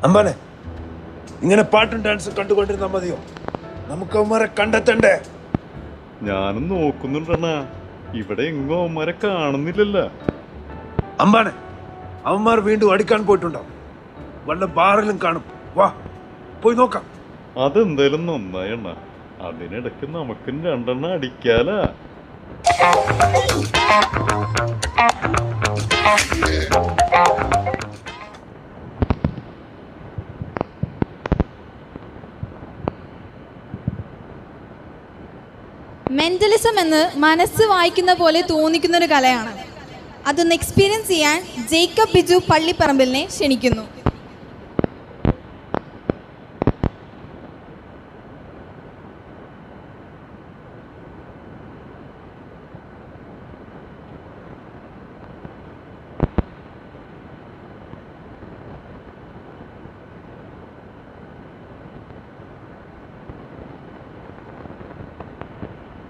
അമ്പാനെ, ഇങ്ങനെ പാട്ടും ഡാൻസും കണ്ടുകൊണ്ടിരുന്നാ മതിയോ? നമുക്ക് അവന്മാരെ കണ്ടെത്തണ്ടേ? ഞാനും നോക്കുന്നുണ്ടണ്ണ, ഇവിടെ എങ്ങോ അവന്മാരെ കാണുന്നില്ലല്ലോ. അമ്പാനെ, അവന്മാർ വീണ്ടും അടിക്കാൻ പോയിട്ടുണ്ടാവും. വല്ല ബാറിലും കാണും. വാ, പോയി നോക്കാം. അതെന്തായാലും നന്നായി അണ്ണ. അതിനിടയ്ക്ക് നമുക്കും രണ്ടെണ്ണം അടിക്കാലാ. മെന്റലിസം എന്ന് മനസ്സ് വായിക്കുന്ന പോലെ തോന്നിക്കുന്ന ഒരു കലയാണ്. അതൊന്ന് എക്സ്പീരിയൻസ് ചെയ്യാൻ ജേക്കബ് ബിജു പള്ളിപ്പറമ്പിലിനെ ക്ഷണിക്കുന്നു.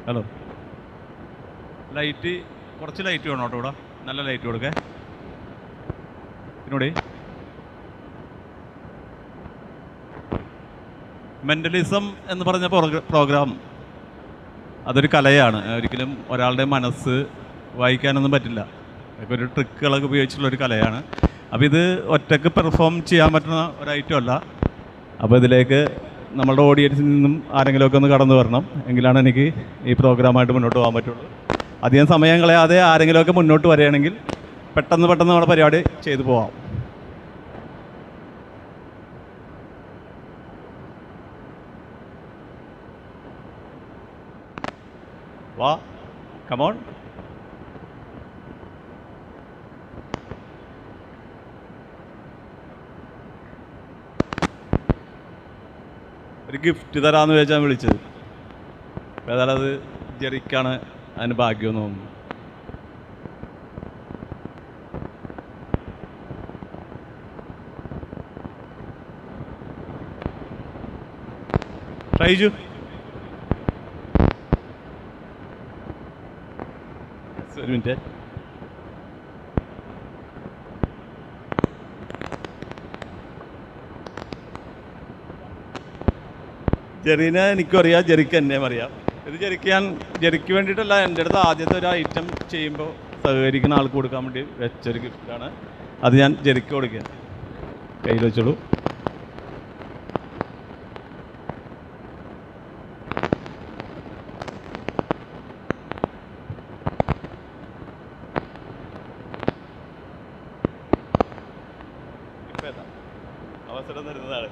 ഹലോ, ലൈറ്റ് കുറച്ച് ലൈറ്റ് വേണം കേട്ടോ. ഇവിടെ നല്ല ലൈറ്റ് കൊടുക്കേ. ഇതിനോട് മെൻ്റലിസം എന്ന് പറഞ്ഞ പ്രോഗ്രാം അതൊരു കലയാണ്. ഒരിക്കലും ഒരാളുടെ മനസ്സ് വായിക്കാനൊന്നും പറ്റില്ല. ഇപ്പോൾ ഒരു ട്രിക്കുകളൊക്കെ ഉപയോഗിച്ചുള്ളൊരു കലയാണ്. അപ്പോൾ ഇത് ഒറ്റയ്ക്ക് പെർഫോം ചെയ്യാൻ പറ്റുന്ന ഒരു ഐറ്റം അല്ല. അപ്പോൾ ഇതിലേക്ക് നമ്മളുടെ ഓഡിയൻസിൽ നിന്നും ആരെങ്കിലുമൊക്കെ ഒന്ന് കടന്നു വരണം. എങ്കിലാണ് എനിക്ക് ഈ പ്രോഗ്രാമായിട്ട് മുന്നോട്ട് പോകാൻ പറ്റുള്ളൂ. അധികം സമയം കളയാതെ ആരെങ്കിലുമൊക്കെ മുന്നോട്ട് വരികയാണെങ്കിൽ പെട്ടെന്ന് നമ്മുടെ പരിപാടി ചെയ്തു പോവാം. വാ, കമോൺ. ഒരു ഗിഫ്റ്റ് തരാമെന്ന് വെച്ചാൽ വിളിച്ചത്. ഏതായാലും അത് ജെറിക്കാണ് അതിന് ഭാഗ്യമെന്ന് തോന്നുന്നു. ട്രൈ ചെയ്യൂ. ഒരു മിനിറ്റ്. ജെറീനെ എനിക്കും അറിയാം, ജെറിക്ക് എന്നെയും അറിയാം. ഇത് ജെറിക്ക് വേണ്ടിയിട്ടല്ല, എൻ്റെ അടുത്ത് ആദ്യത്തെ ഒരു ഐറ്റം ചെയ്യുമ്പോൾ സഹകരിക്കുന്ന ആൾക്ക് കൊടുക്കാൻ വേണ്ടി വെച്ചൊരു ഗിഫ്റ്റാണ്. അത് ഞാൻ ജെറിക്ക് കൊടുക്കുക. കയ്യിൽ വെച്ചോളൂ. അവസരം തരുന്നതാണ്.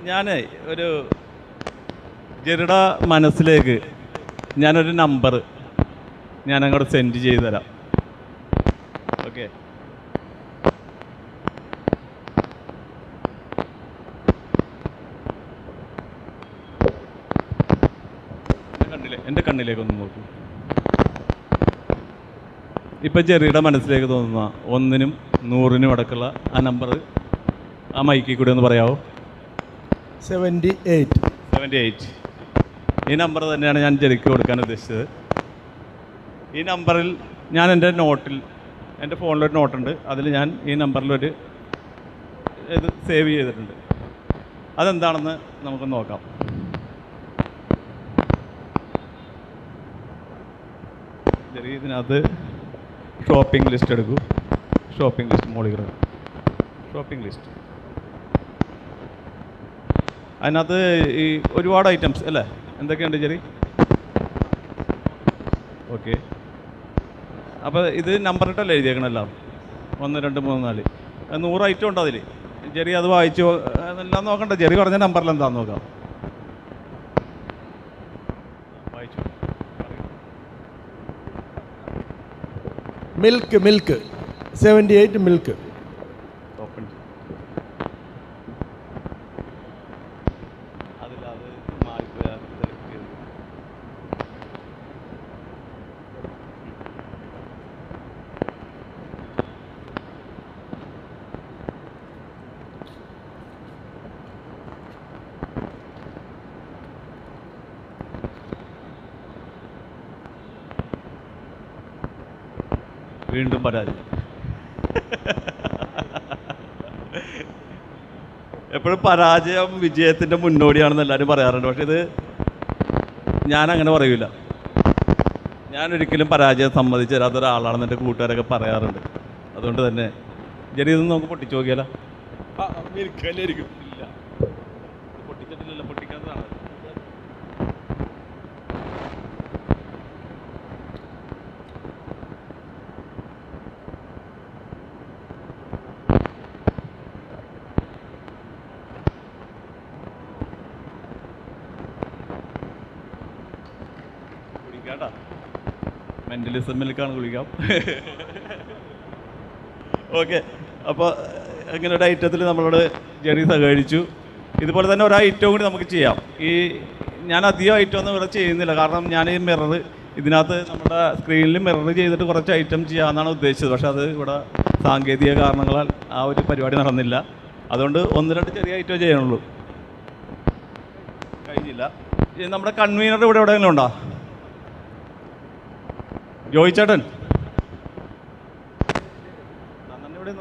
ഞാൻ ഒരു ജെറിയുടെ മനസ്സിലേക്ക് ഞാനൊരു നമ്പർ അങ്ങോട്ട് സെൻഡ് ചെയ്ത് തരാം. ഓക്കെ, എൻ്റെ കണ്ണിലേക്കൊന്ന് നോക്കൂ. ഇപ്പം ജെറിയുടെ മനസ്സിലേക്ക് തോന്നുന്ന 1-നും 100-നും അടക്കമുള്ള ആ നമ്പർ ആ മൈക്കിൽ കൂടി ഒന്ന് പറയാമോ? 78. ഈ നമ്പർ തന്നെയാണ് ഞാൻ ജെറിക്ക് കൊടുക്കാൻ ഉദ്ദേശിച്ചത്. ഈ നമ്പറിൽ ഞാൻ എൻ്റെ ഫോണിലൊരു നോട്ടുണ്ട്. അതിൽ ഞാൻ ഈ നമ്പറിലൊരു ഇത് സേവ് ചെയ്തിട്ടുണ്ട്. അതെന്താണെന്ന് നമുക്ക് നോക്കാം. ജെറി ഇതിനകത്ത് ഷോപ്പിംഗ് ലിസ്റ്റ് എടുക്കൂ. ഷോപ്പിംഗ് ലിസ്റ്റ് മോളിൽ കിടക്കും. ഷോപ്പിംഗ് ലിസ്റ്റ് അതിനകത്ത് ഈ ഒരുപാട് ഐറ്റംസ് അല്ലേ? എന്തൊക്കെയുണ്ട് ജെറി? ഓക്കെ. അപ്പോൾ ഇത് നമ്പറിട്ടല്ലേ എഴുതിയേക്കണല്ലോ? 1 2 3 4 100 ഐറ്റം ഉണ്ട് അതിൽ. ജെറി അത് വായിച്ചു എല്ലാം നോക്കണ്ട. ജെറി പറഞ്ഞ നമ്പറിൽ എന്താണെന്ന് നോക്കാം. വായിച്ചു. Milk 78 milk. ഓപ്പൺ അതിലത് സെലക്ട് ചെയ്തു. വീണ്ടും പരാജയം. എപ്പോഴും പരാജയം വിജയത്തിൻ്റെ മുന്നോടിയാണെന്ന് എല്ലാവരും പറയാറുണ്ട്. പക്ഷേ ഇത് ഞാനങ്ങനെ പറയൂല. ഞാനൊരിക്കലും പരാജയം സമ്മതിച്ച് തരാത്ത ഒരാളാണെന്ന് എൻ്റെ കൂട്ടുകാരൊക്കെ പറയാറുണ്ട്. അതുകൊണ്ട് തന്നെ ജെറി ഇതൊന്നും നമുക്ക് പൊട്ടിച്ച് നോക്കിയാലോ? ഇല്ല, പൊട്ടിച്ചിട്ടില്ലല്ലോ. പൊട്ടിക്കാത്തതാണ്. കുടിക്കാട്ടാ, മെൻ്റലിസമിലേക്കാണ് കുളിക്കാം. ഓക്കെ. അപ്പോൾ അങ്ങനെ ഒരു ഐറ്റത്തിൽ നമ്മളോട് ജെറി സഹകരിച്ചു. ഇതുപോലെ തന്നെ ഒരു ഐറ്റവും കൂടി നമുക്ക് ചെയ്യാം. ഞാൻ അധികം ഐറ്റമൊന്നും ഇവിടെ ചെയ്യുന്നില്ല. കാരണം ഞാൻ ഈ മിറർ ഇതിനകത്ത് നമ്മുടെ സ്ക്രീനിൽ മിറർ ചെയ്തിട്ട് കുറച്ച് ഐറ്റം ചെയ്യാമെന്നാണ് ഉദ്ദേശിച്ചത്. പക്ഷേ അത് ഇവിടെ സാങ്കേതിക കാരണങ്ങളാൽ ആ ഒരു പരിപാടി നടന്നില്ല. അതുകൊണ്ട് 1-2 ചെറിയ ഐറ്റം ചെയ്യാനുള്ളൂ. കഴിഞ്ഞില്ല. നമ്മുടെ കൺവീനർ ഇവിടെ എവിടെയെങ്കിലും ഉണ്ടോ? ജോയി ചേട്ടൻ ഇവിടെ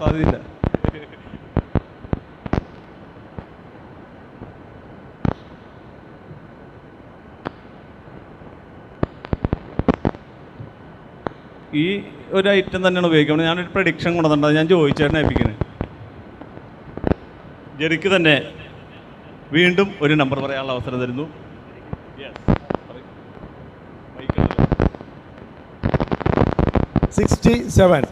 സാധ്യതയില്ല. ഈ ഒരു ഐറ്റം തന്നെയാണ് ഉപയോഗിക്കുന്നത്. ഞാനൊരു പ്രഡിക്ഷൻ കൊണ്ടുവന്നിട്ടുണ്ട്. ഞാൻ ജോയി ചേട്ടനെ ഏൽപ്പിക്കുന്നത്. ജെറിക്ക് തന്നെ വീണ്ടും ഒരു നമ്പർ പറയാനുള്ള അവസരം തരുന്നു. 67.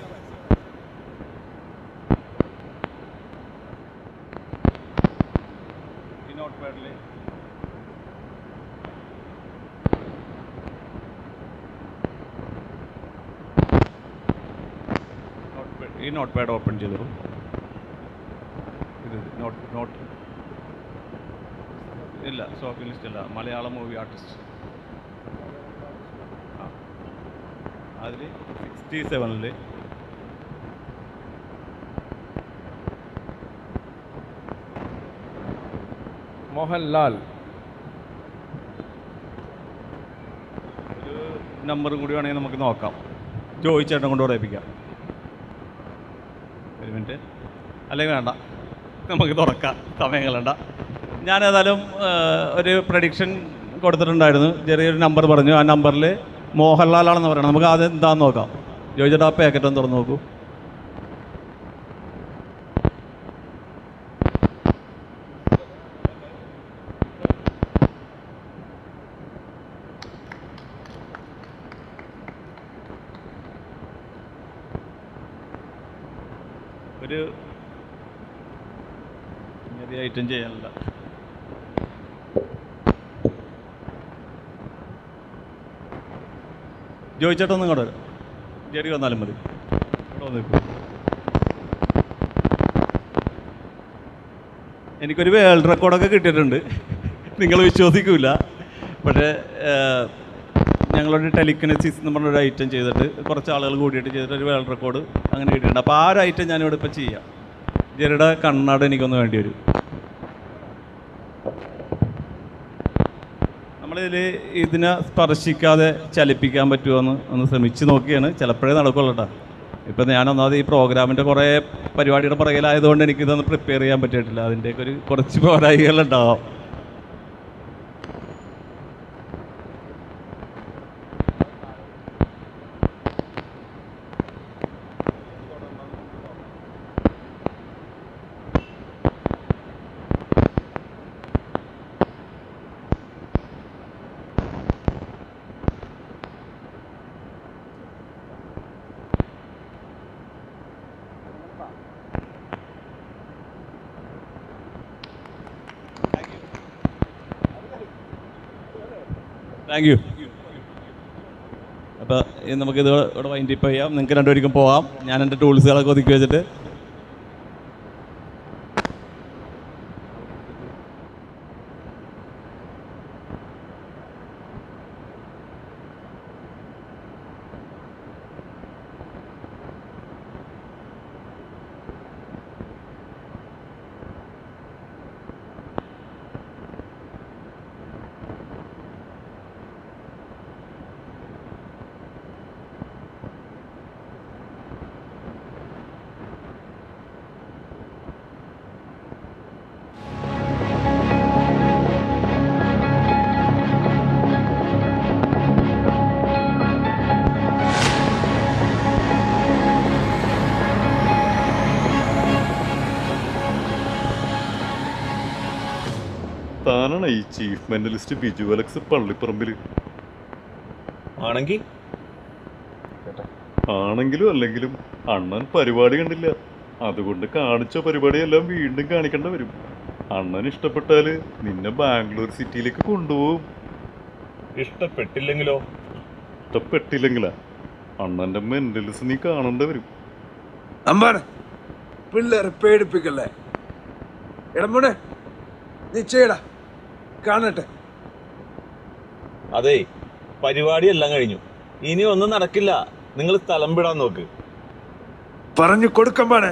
ഈ നോട്ട് പാഡ് ഓപ്പൺ ചെയ്തു. ഇത് നോട്ട് ഇല്ല, ഷോപ്പിംഗ് ലിസ്റ്റ് അല്ല, മലയാളം മൂവി ആർട്ടിസ്റ്റ്. അതിൽ 67 മോഹൻലാൽ. ഒരു നമ്പറും കൂടി വേണമെങ്കിൽ നമുക്ക് നോക്കാം. ജോയി ചേട്ടൻ കൊണ്ട് ഉറപ്പിക്കാം. ഒരു മിനിറ്റ്. അല്ലെങ്കിൽ വേണ്ട, നമുക്ക് തുറക്കാം, സമയം കളയണ്ട. ഞാനേതായാലും ഒരു പ്രഡിക്ഷൻ കൊടുത്തിട്ടുണ്ടായിരുന്നു. ചെറിയൊരു നമ്പർ പറഞ്ഞു. ആ നമ്പറിൽ മോഹൻലാലാണെന്ന് പറയണം. നമുക്ക് ആദ്യം എന്താണെന്ന് നോക്കാം. ജോയി ചേട്ടാ, ആ പാക്കറ്റ് ഒന്ന് തുറന്ന് നോക്കൂ. ഒരു ചെറിയ ഐറ്റം ചെയ്യാനില്ല. ജോയി ചേട്ടൻ ഒന്നും ഇങ്ങോട്ട് വരാം. ജെറി വന്നാലും മതി. ഇവിടെ വന്നിപ്പോ എനിക്കൊരു വേൾഡ് റെക്കോർഡൊക്കെ കിട്ടിയിട്ടുണ്ട്. നിങ്ങൾ വിശ്വസിക്കില്ല. പക്ഷേ ഞങ്ങളൊരു ടെലിക്കിനസിസ് എന്ന് പറഞ്ഞൊരു ഐറ്റം ചെയ്തിട്ട് കുറച്ച് ആളുകൾ കൂടിയിട്ട് ചെയ്തിട്ട് ഒരു വേൾഡ് റെക്കോർഡ് അങ്ങനെ കിട്ടിയിട്ടുണ്ട്. അപ്പോൾ ആ ഒരു ഐറ്റം ഞാനിവിടെ ഇപ്പോൾ ചെയ്യാം. ജെറിയുടെ കണ്ണാട എനിക്കൊന്ന് വേണ്ടി വരും. നമ്മളിതിൽ ഇതിനെ സ്പർശിക്കാതെ ചലിപ്പിക്കാൻ പറ്റുമോ എന്ന് ഒന്ന് ശ്രമിച്ച് നോക്കിയാണ്. ചിലപ്പോഴേ നടക്കുള്ളൂ കേട്ടോ. ഇപ്പം ഞാനൊന്നാമത് ഈ പ്രോഗ്രാമിൻ്റെ കുറേ പരിപാടിയുടെ പുറകിലായതുകൊണ്ട് എനിക്കിതൊന്ന് പ്രിപ്പയർ ചെയ്യാൻ പറ്റിയിട്ടില്ല. അതിൻ്റെയൊക്കെ ഒരു കുറച്ച് പോരായികളുണ്ടാവാം. Thank you. അപ്പോൾ നമുക്കിത് ഇവിടെ വൈൻഡപ്പ് ചെയ്യാം. നിങ്ങൾക്ക് രണ്ടുപേർക്കും പോകാം. ഞാൻ എൻ്റെ ടൂൾസുകളൊക്കെ ഒതുക്കി വെച്ചിട്ട് താനാണ് ഈ ചീഫ് മെന്റലിസ്റ്റ് ബിജു അലക്സ് പള്ളിപ്പറമ്പിൽ. ആണെങ്കിലും അല്ലെങ്കിലും അണ്ണൻ പരിപാടി കണ്ടില്ല. അതുകൊണ്ട് കാണിച്ച പരിപാടിയെല്ലാം വീണ്ടും കാണിക്കേണ്ട വരും. അണ്ണൻ ഇഷ്ടപ്പെട്ടാല് നിന്നെ ബാംഗ്ലൂർ സിറ്റിയിലേക്ക് കൊണ്ടുപോകും. ഇഷ്ടപ്പെട്ടില്ലെങ്കിലോ? ഇഷ്ടപ്പെട്ടില്ലെങ്കിലാ അണ്ണന്റെ മെന്റലിസ്റ്റ് നീ കാണേണ്ട വരും. അമ്മാണ് പിള്ളേരെ പേടിപ്പിക്കല്ലേ. ഇടമോനെ നീ ചെയ്യടാ, കാണട്ടെ. അതെ, പരിപാടി എല്ലാം കഴിഞ്ഞു. ഇനി ഒന്നും നടക്കില്ല. നിങ്ങൾ സ്ഥലം വിടാൻ നോക്ക്. പറഞ്ഞു കൊടുക്കമ്പാണ്.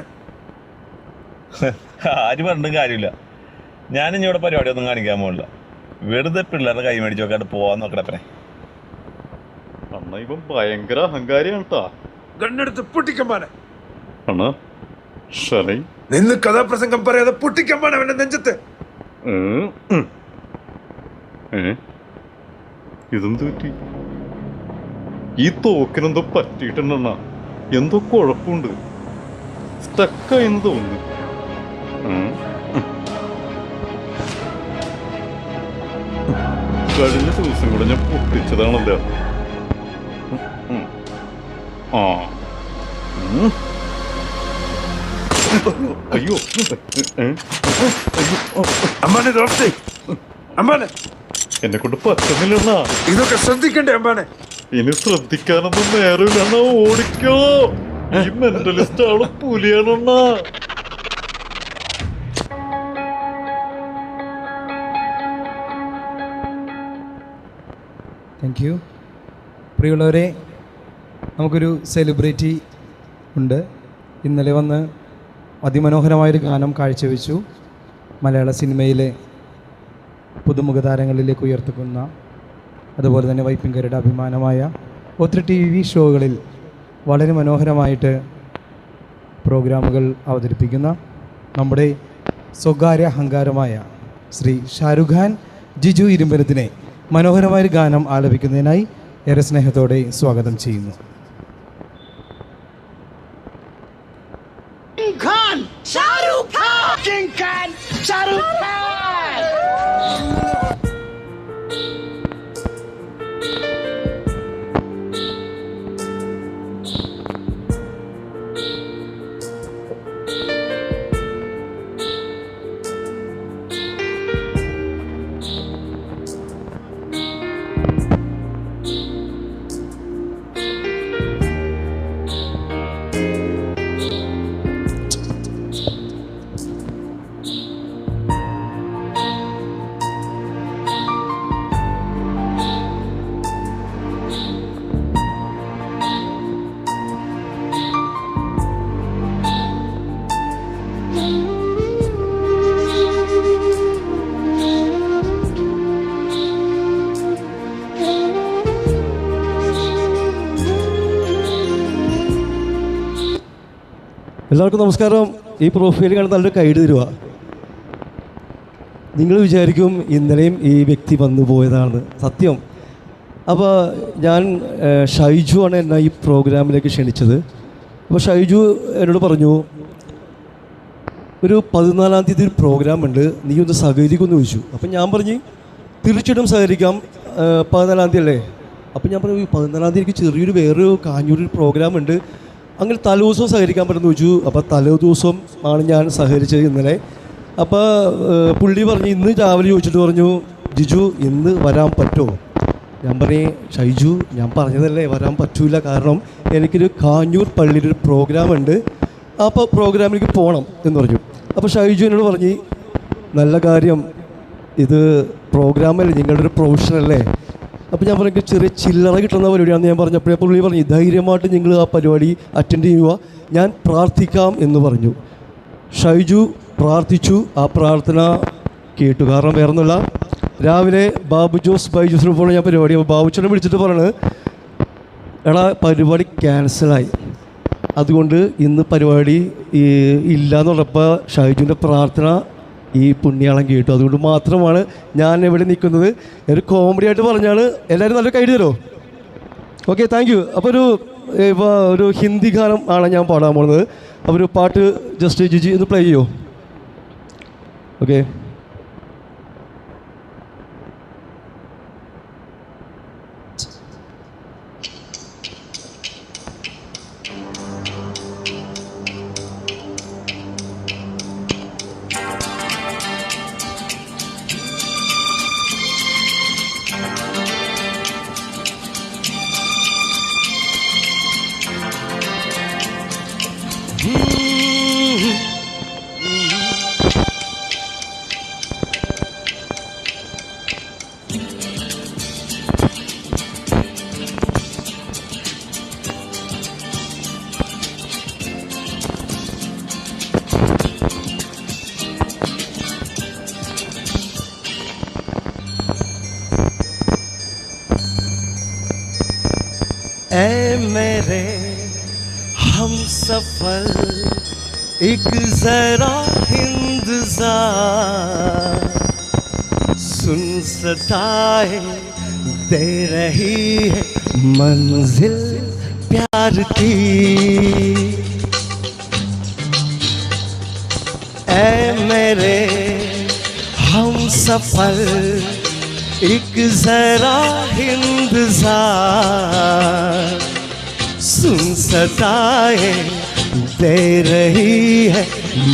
ആര് പറഞ്ഞിട്ടും കാര്യമില്ല. ഞാനിനി ഇവിടെ പരിപാടി ഒന്നും കാണിക്കാൻ പോകില്ല. വെറുതെ പിള്ളേരുടെ കൈ മേടിച്ച് നോക്കാണ്ട് പോവാൻ നോക്കടപ്പനെ. അണ്ണ ഇവൻ ഭയങ്കര അഹങ്കാരിയാണ് ട്ടാ. ഗണ്ണെടുത്ത് പൊട്ടിക്കമ്പാണ്. അണ്ണാ ശരി, നിന്ന് കഥാപ്രസംഗം പറയാതെ പൊട്ടിക്കമ്പാണ് അവന്റെ നെഞ്ചത്ത്. ഇതെന്ത് പറ്റി? ഈ തോക്കിനെന്തോ പറ്റിയിട്ടുണ്ടെണ്ണ. എന്തോ കുഴപ്പമുണ്ട്. സ്റ്റക്കായെന്ന് തോന്നുന്നു. കഴിഞ്ഞ ദിവസം കൂടെ ഞാൻ പൊട്ടിച്ചതാണല്ലോ. ആ അയ്യോ അമ്മാനെ ദോസ്തേ, അമ്മാനെ എന്നെ കൊണ്ട് പറ്റുന്നില്ല. ഇതൊക്കെ ശ്രദ്ധിക്കണ്ടേ അമ്മാനെ? ഇനി ശ്രദ്ധിക്കാനൊന്നും നേരമില്ല. ഓടിക്കോ. ഈ മെന്റലിസ്റ്റ് ആള് പുലിയാണെണ്ണ. Thank you. പ്രിയമുള്ളവരെ, നമുക്കൊരു സെലിബ്രിറ്റി ഉണ്ട്. ഇന്നലെ വന്ന് അതിമനോഹരമായൊരു ഗാനം കാഴ്ചവെച്ചു. മലയാള സിനിമയിലെ പുതുമുഖ താരങ്ങളിലേക്ക് ഉയർത്തുന്ന, അതുപോലെ തന്നെ വൈപ്പിൻകരയുടെ അഭിമാനമായ ഒത്തിരി TV ഷോകളിൽ വളരെ മനോഹരമായിട്ട് പ്രോഗ്രാമുകൾ അവതരിപ്പിക്കുന്ന നമ്മുടെ സ്വകാര്യ അഹങ്കാരമായ ശ്രീ ഷാരൂഖ് ഖാൻ ജിജു ഇരുമ്പനത്തിനെ മനോഹരമായൊരു ഗാനം ആലപിക്കുന്നതിനായി ഏറെ സ്നേഹത്തോടെ സ്വാഗതം ചെയ്യുന്നു. शाहरुख खान, किंग खान, शाहरुख खान. എല്ലാവർക്കും നമസ്കാരം. ഈ പ്രൊഫൈൽ കാണാൻ നല്ലൊരു കൈഡ് തരുക. നിങ്ങൾ വിചാരിക്കും ഇന്നലെയും ഈ വ്യക്തി വന്നു പോയതാണ് സത്യം. അപ്പോൾ ഞാൻ ഷൈജു ആണ് എന്നെ ഈ പ്രോഗ്രാമിലേക്ക് ക്ഷണിച്ചത്. അപ്പോൾ ഷൈജു എന്നോട് പറഞ്ഞു, ഒരു 14-ാം തീയതി ഒരു പ്രോഗ്രാം ഉണ്ട്, നീ ഒന്ന് സഹകരിക്കുമെന്ന് ചോദിച്ചു. അപ്പം ഞാൻ പറഞ്ഞു തീർച്ചയായിട്ടും സഹകരിക്കാം, 14-ാം തീയതി അല്ലേ. അപ്പം ഞാൻ പറഞ്ഞു 14-ാം തീയതി എനിക്ക് ചെറിയൊരു വേറൊരു കാഞ്ഞൂരിൽ പ്രോഗ്രാം ഉണ്ട്, അങ്ങനെ തലേദിവസം സഹകരിക്കാൻ പറ്റുമെന്ന് ചോദിച്ചു. അപ്പോൾ തലേദിവസം ആണ് ഞാൻ സഹകരിച്ചത് ഇന്നലെ. അപ്പോൾ പുള്ളി പറഞ്ഞു, ഇന്ന് രാവിലെ ചോദിച്ചിട്ട് പറഞ്ഞു, ജിജു ഇന്ന് വരാൻ പറ്റുമോ? ഞാൻ പറഞ്ഞു, ഷൈജു ഞാൻ പറഞ്ഞതല്ലേ വരാൻ പറ്റൂല, കാരണം എനിക്കൊരു കാഞ്ഞൂർ പള്ളിയിലൊരു പ്രോഗ്രാം ഉണ്ട്, അപ്പോൾ പ്രോഗ്രാമിലേക്ക് പോകണം എന്ന് പറഞ്ഞു. അപ്പോൾ ഷൈജു എന്നോട് പറഞ്ഞു, നല്ല കാര്യം, ഇത് പ്രോഗ്രാമല്ലേ, നിങ്ങളുടെ ഒരു പ്രൊഫഷനല്ലേ. അപ്പോൾ ഞാൻ പറഞ്ഞു ചെറിയ ചില്ലറ കിട്ടുന്ന പരിപാടിയാണെന്ന് ഞാൻ പറഞ്ഞപ്പോഴേ പുള്ളി പറഞ്ഞു, ധൈര്യമായിട്ട് നിങ്ങൾ ആ പരിപാടി അറ്റൻഡ് ചെയ്യുക, ഞാൻ പ്രാർത്ഥിക്കാം എന്ന് പറഞ്ഞു. ഷൈജു പ്രാർത്ഥിച്ചു. ആ പ്രാർത്ഥന കേട്ടു. കാരണം വേറെ ഒന്നുമില്ല, രാവിലെ ബൈജൂസിന് പോകുന്ന ഞാൻ പരിപാടി, അപ്പോൾ ബാബുച്ചനെ വിളിച്ചിട്ട് പറയണത്, എടാ പരിപാടി ക്യാൻസലായി, അതുകൊണ്ട് ഇന്ന് പരിപാടി ഇല്ല എന്ന് പറഞ്ഞപ്പോൾ ഷൈജുവിൻ്റെ പ്രാർത്ഥന ഈ പുണ്യാളം കേട്ടു. അതുകൊണ്ട് മാത്രമാണ് ഞാൻ ഇവിടെ നിൽക്കുന്നത്. ഒരു കോമഡി ആയിട്ട് പറഞ്ഞാണ്. എല്ലാവരും നല്ല കൈ തരുമോ? Okay, thank you. അപ്പോൾ ഒരു ഹിന്ദി ഗാനം ആണ് ഞാൻ പാടാൻ പോകുന്നത്. അപ്പോൾ ഒരു പാട്ട് ജസ്റ്റ് ജിജി ഒന്ന് പ്ലേ ചെയ്യുമോ? ഓക്കെ. ऐ मेरे हम सफर एक जरा इंतजार, सुन सताए दे रही है मंजिल प्यार की। ऐ मेरे हम सफर एक जरा इंतजार, सुन सताए दे रही है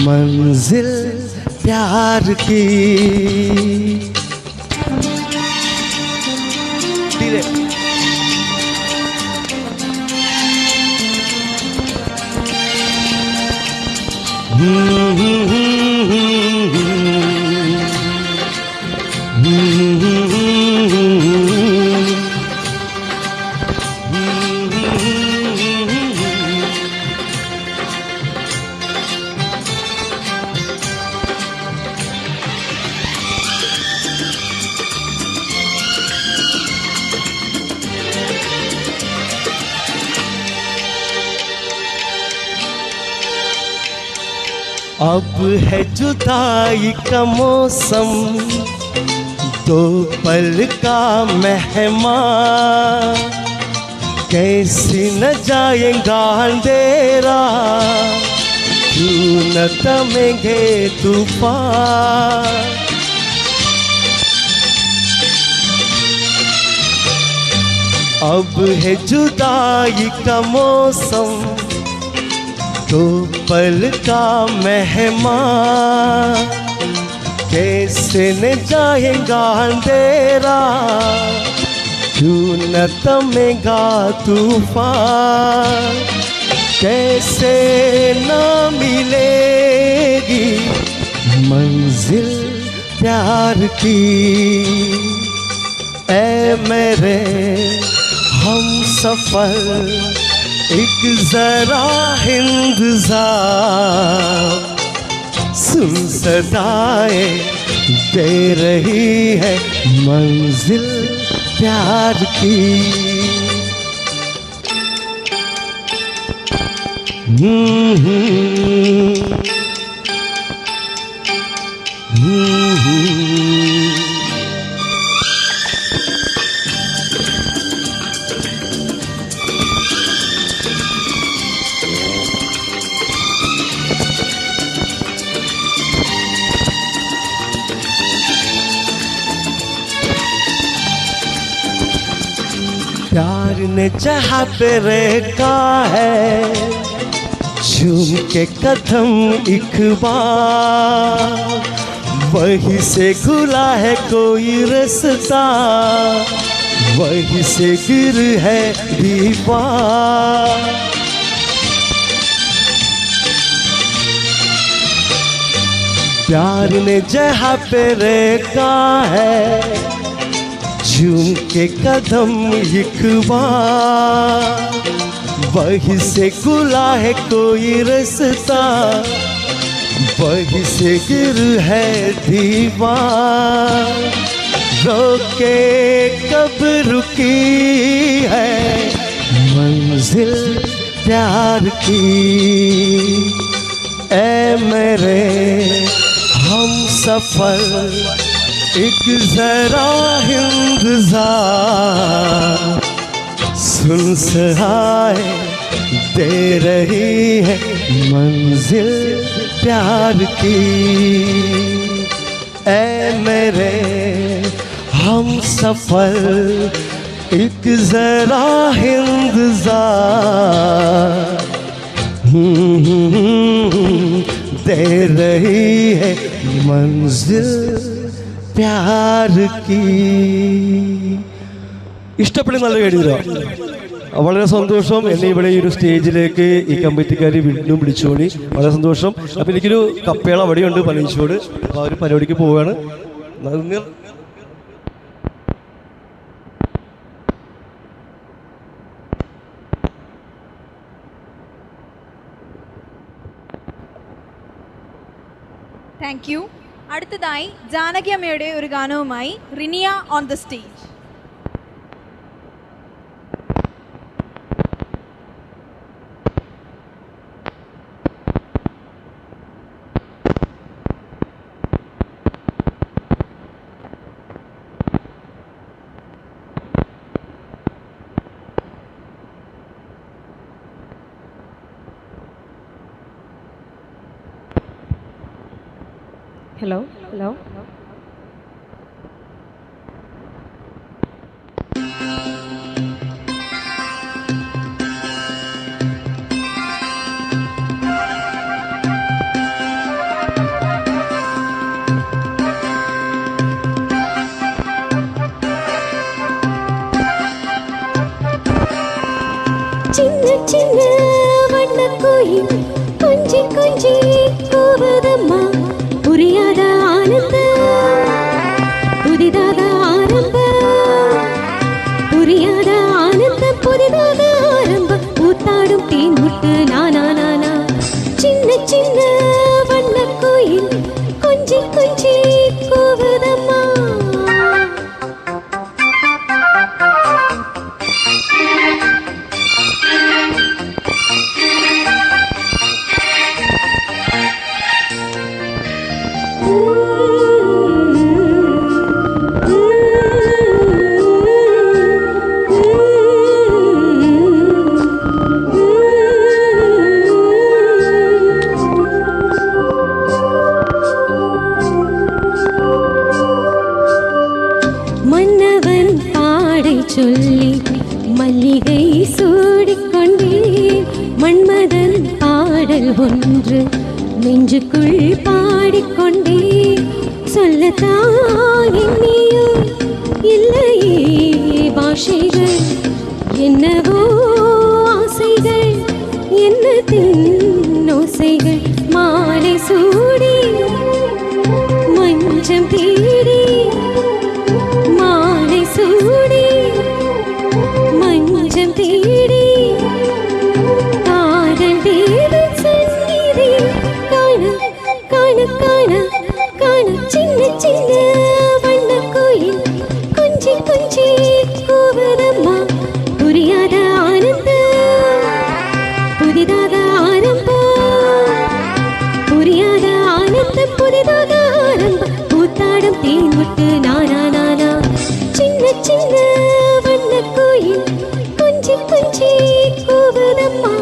मंजिल प्यार की। धीरे अब है जुदाई का मौसम, दो पल का मेहमान, कैसी न जाएगा अंधेरा, क्यों न थमेंगे तूफान। अब है जुदाई का मौसम, तो पल का मेहमान, कैसे न जाएगा अंधेरा, क्यों न थमेगा तूफान, कैसे न मिलेगी मंजिल प्यार की। ऐ मेरे हम सफर एक जरा इंतजार, सुन सदाए दे रही है मंजिल प्यार की। प्यार ने जहाँ पे रेखा है झूम के कदम एक बार वहीं से खुला है कोई रास्ता वहीं से गिर है दीवार प्यार ने जहाँ पे रेखा है झूम के कदम एक बार वहीं से खुला है कोई रास्ता वहीं से गिर है दीवार रोके कब रुकी है मंजिल प्यार की ऐ मेरे हम सफर एक जरा इंतजार सुन सहाय दे रही है मंजिल प्यार की ऐ मेरे हम सफर एक जरा इंतजार दे रही है मंजिल प्यार की ഇഷ്ടപ്പെടുന്ന നല്ല കേട്ടില്ല വളരെ സന്തോഷം എന്നെ ഇവിടെ ഈ ഒരു സ്റ്റേജിലേക്ക് ഈ കമ്മിറ്റിക്കാർ വീണ്ടും വിളിച്ചോളി വളരെ സന്തോഷം അപ്പം എനിക്കൊരു കപ്പേള അവിടെയുണ്ട് പനീച്ചോട് അപ്പോൾ ആ ഒരു പരിപാടിക്ക് പോവുകയാണ് താങ്ക് യു. അടുത്തതായി ജാനകി അമ്മയുടെ ഒരു ഗാനവുമായി Riniya on the stage. Hello, hello. சின்ன சின்ன வண்ணக்கோயில் கொஞ்சி கொஞ்சி கூவதம்மா புரியாத ஆனந்த புதிதாக ஆரம்பம் புரியாத ஆனந்தம் புதிதாக ஆரம்பம் ஊத்தாடும் தேன் முட்டு நானா நானா சின்ன சின்ன வண்ணக்கோயில் கொஞ்சி கொஞ்சி கூவதம்மா மன்னவன் பாடை சொல்லி மல்லிகை சூடிக்கொண்டேன் மன்மதன் பாடல் ஒன்று நெஞ்சுக்குள் பாடிக்கொண்டேன் சொல்லத்தான் எண்ணியோ இல்லையே பாஷைகள் என்னவோ ஆசைகள் என்னத்தின் ஓசைகள் மாலை சூடி மஞ்சம் தேடி மாலை சூடி மஞ்சம் தேடி காதல் தேவன் சந்நிதி காண காண காண காண சின்ன சின்ன வண்ணக்கோயில் கொஞ்சி கொஞ்சி கூவதம்மா புரியாத ஆனந்தம் புதிதாக ஆரம்பம் சின்ன வண்ண கோயில் கொஞ்சி கொஞ்சி கூவுதம்மா.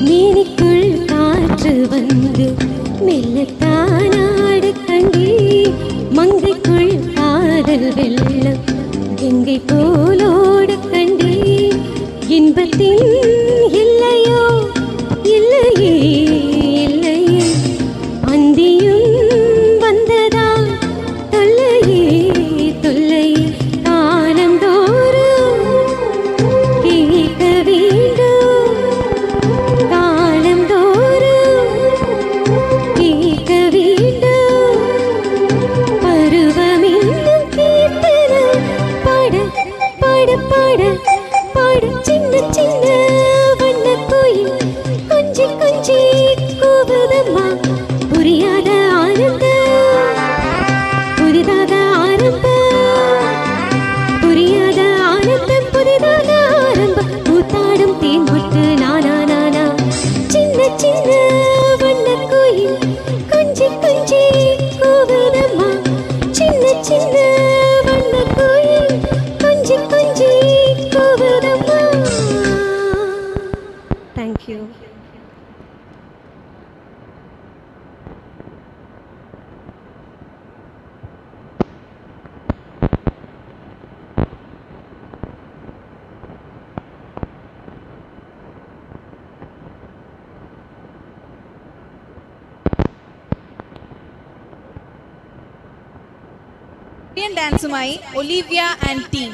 மேனிக்குள் காற்று வந்து மெல்லத்தானாடு கண்டி மங்கைக்குள் காதல் வெள்ளம் கங்கை போலோடு கண்டி இன்பத்தின் இல்லையோ இல்லையே இல்லையே அந்தியும் வந்ததா தொல்லையே தொல்லையே காலம் தோறும் கேட்க வேண்டும் காலம் தோறும் கேட்க வேண்டும் பருவமென்னும் கீர்த்தனம் பாட பாட பாட பாட சின்ன சின்ன வண்ண கோயில் கொஞ்சி கொஞ்சி கூவுதம்மா. புரியாத ஆனந்தம் புதிதாக ஆரம்பம் புரியாத ஆனந்தம் புதிதாக ஆரம்பம் கூத்தாடும் தேன் முட்டு நானா நானா சின்ன சின்ன வண்ண கோயில் கொஞ்சி கொஞ்சி கூவுதம்மா. சின்ன சின்ன வண்ண கோயில் கொஞ்சி கொஞ்சி கூவுதம்மா. தேங்க்யூ. ഡാൻസുമായി ഒലിവിയ ആൻഡ് ടീം.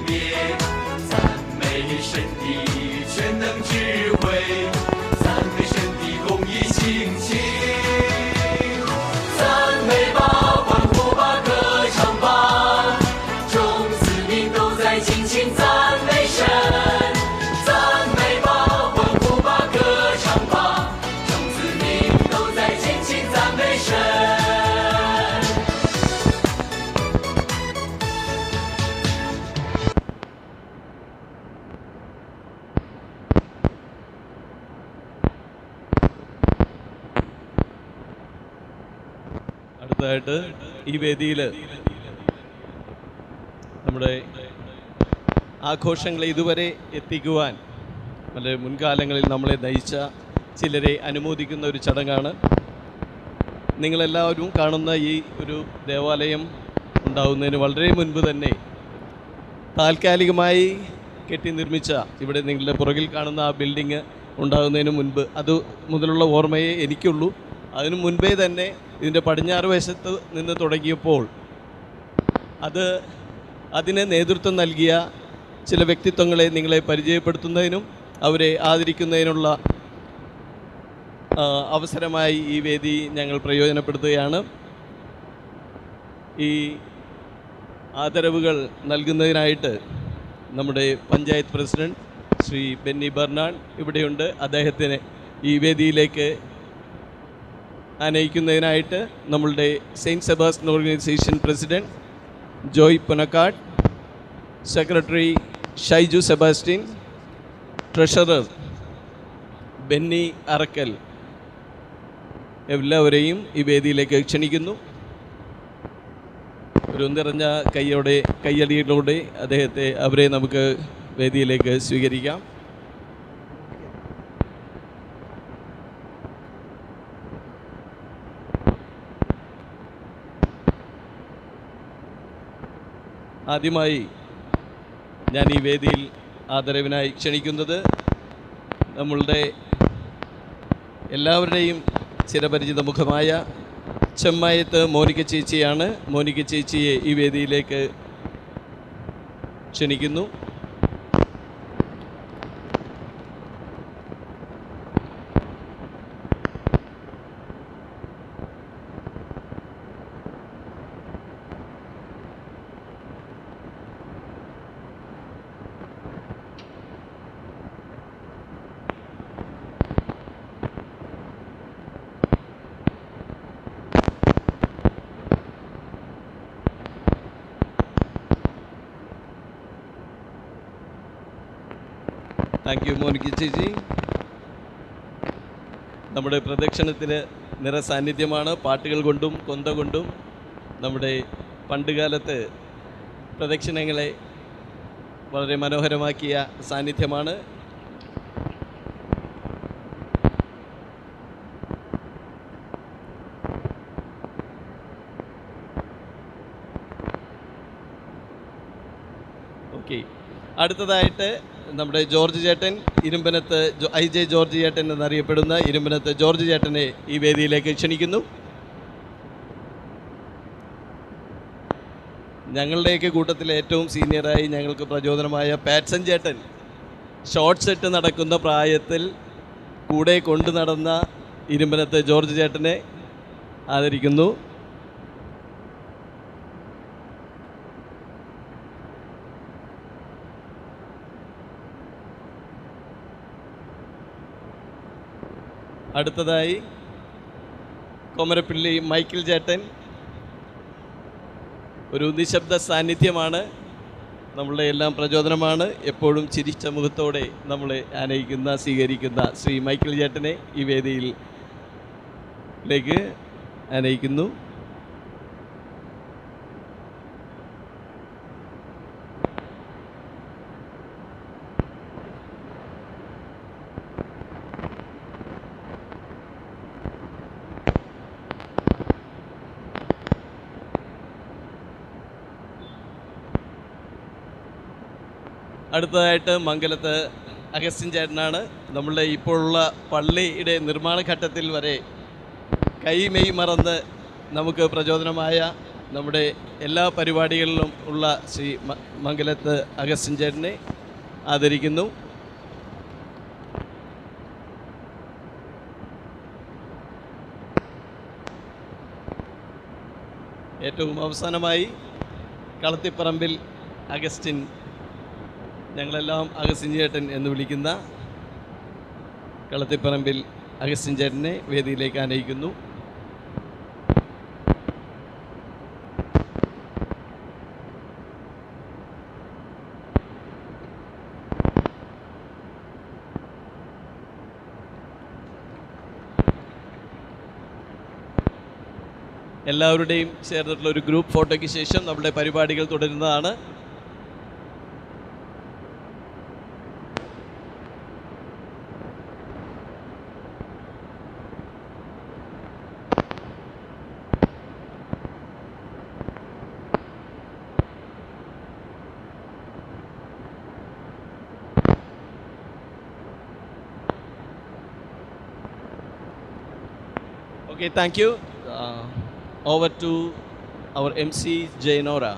灭，赞美神的全能智慧，赞美神的公义亲情。赞美吧，欢呼吧，歌唱吧，众子民都在尽情赞美神。赞美吧，欢呼吧，歌唱吧，众子民都在尽情赞美神。അടുത്തതായിട്ട് ഈ വേദിയിൽ നമ്മുടെ ആഘോഷങ്ങളെ ഇതുവരെ എത്തിക്കുവാൻ വളരെ മുൻകാലങ്ങളിൽ നമ്മളെ നയിച്ച ചിലരെ അനുമോദിക്കുന്ന ഒരു ചടങ്ങാണ്. നിങ്ങളെല്ലാവരും കാണുന്ന ഈ ഒരു ദേവാലയം ഉണ്ടാവുന്നതിന് വളരെ മുൻപ് തന്നെ താൽക്കാലികമായി കെട്ടി നിർമ്മിച്ച ഇവിടെ നിങ്ങളുടെ പുറകിൽ കാണുന്ന ആ ബിൽഡിങ് ഉണ്ടാകുന്നതിന് മുൻപ് അത് മുതലുള്ള ഓർമ്മയെ എനിക്കുള്ളൂ. അതിനു മുൻപേ തന്നെ ഇതിൻ്റെ പടിഞ്ഞാറ് വശത്ത് നിന്ന് തുടങ്ങിയപ്പോൾ അതിന് നേതൃത്വം നൽകിയ ചില വ്യക്തിത്വങ്ങളെ നിങ്ങളെ പരിചയപ്പെടുത്തുന്നതിനും അവരെ ആദരിക്കുന്നതിനുള്ള അവസരമായി ഈ വേദി ഞങ്ങൾ പ്രയോജനപ്പെടുത്തുകയാണ്. ഈ ആദരവുകൾ നൽകുന്നതിനായിട്ട് നമ്മുടെ panchayat president Shri Benny Bernard ഇവിടെയുണ്ട്. അദ്ദേഹത്തിന് ഈ വേദിയിലേക്ക് ആനയിക്കുന്നതിനായിട്ട് നമ്മളുടെ Saint Sebastian Organisation president Joy Punakkad, secretary Shaiju Sebastian, treasurer Benny Arackal എല്ലാവരെയും ഈ വേദിയിലേക്ക് ക്ഷണിക്കുന്നു. ഒരു നിറഞ്ഞ കയ്യടികളോടെ അവരെ നമുക്ക് വേദിയിലേക്ക് സ്വീകരിക്കാം. ആദ്യമായി ഞാൻ ഈ വേദിയിൽ ആദരവിനായി ക്ഷണിക്കുന്നത് നമ്മളുടെ എല്ലാവരുടെയും ചിരപരിചിത മുഖമായ ചെമ്മായത്ത് മോനിക്ക ചേച്ചിയാണ്. മോനിക്ക ചേച്ചിയെ ഈ വേദിയിലേക്ക് ക്ഷണിക്കുന്നു. താങ്ക് യു മോനിക്ക ചേച്ചി. നമ്മുടെ പ്രദക്ഷിണത്തിന് നിറസാന്നിധ്യമാണ്. പാട്ടുകൾ കൊണ്ടും കൊന്ത കൊണ്ടും നമ്മുടെ പണ്ടുകാലത്ത് പ്രദക്ഷിണങ്ങളെ വളരെ മനോഹരമാക്കിയ സാന്നിധ്യമാണ്. ഓക്കെ, അടുത്തതായിട്ട് നമ്മുടെ ജോർജ് ചേട്ടൻ, ഇരുമ്പനത്ത് IJ ജോർജ് ചേട്ടൻ എന്നറിയപ്പെടുന്ന ഇരുമ്പനത്ത് ജോർജ് ചേട്ടനെ ഈ വേദിയിലേക്ക് ക്ഷണിക്കുന്നു. ഞങ്ങളുടെയൊക്കെ കൂട്ടത്തിലെ ഏറ്റവും സീനിയറായി ഞങ്ങൾക്ക് പ്രചോദനമായ പാറ്റ്സൺ ചേട്ടൻ ഷോർട്ട് സെറ്റ് നടക്കുന്ന പ്രായത്തിൽ കൂടെ കൊണ്ടു നടന്ന ഇരുമ്പനത്ത് ജോർജ് ചേട്ടനെ ആദരിക്കുന്നു. അടുത്തതായി കൊമരപ്പള്ളി മൈക്കിൾ ചേട്ടൻ ഒരു നിശബ്ദ സാന്നിധ്യമാണ്, നമ്മളുടെ എല്ലാം പ്രചോദനമാണ്. എപ്പോഴും ചിരിച്ച മുഖത്തോടെ നമ്മളെ സ്വീകരിക്കുന്ന ശ്രീ മൈക്കിൾ ചേട്ടനെ ഈ വേദിയിലേക്ക് ആനയിക്കുന്നു. അടുത്തതായിട്ട് മംഗലത്ത് അഗസ്റ്റിൻ ചേട്ടനാണ്. നമ്മളുടെ ഇപ്പോഴുള്ള പള്ളിയുടെ നിർമ്മാണ ഘട്ടത്തിൽ വരെ കൈമെയ് മറന്ന് നമുക്ക് പ്രചോദനമായ നമ്മുടെ എല്ലാ പരിപാടികളിലും ഉള്ള ശ്രീ മംഗലത്ത് അഗസ്റ്റിൻ ചേട്ടനെ ആദരിക്കുന്നു. ഏറ്റവും അവസാനമായി കളത്തിപ്പറമ്പിൽ അഗസ്റ്റിൻ, ഞങ്ങളെല്ലാം അഗസ്റ്റിൻ ചേട്ടൻ എന്ന് വിളിക്കുന്ന കളത്തിപ്പറമ്പിൽ അഗസ്റ്റിൻ ചേട്ടനെ വേദിയിലേക്ക് ആനയിക്കുന്നു. എല്ലാവരുടെയും ചേർന്നിട്ടുള്ള ഒരു ഗ്രൂപ്പ് ഫോട്ടോയ്ക്ക് ശേഷം നമ്മുടെ പരിപാടികൾ തുടരുന്നതാണ്. Okay, thank you. Over to our MC Jainora.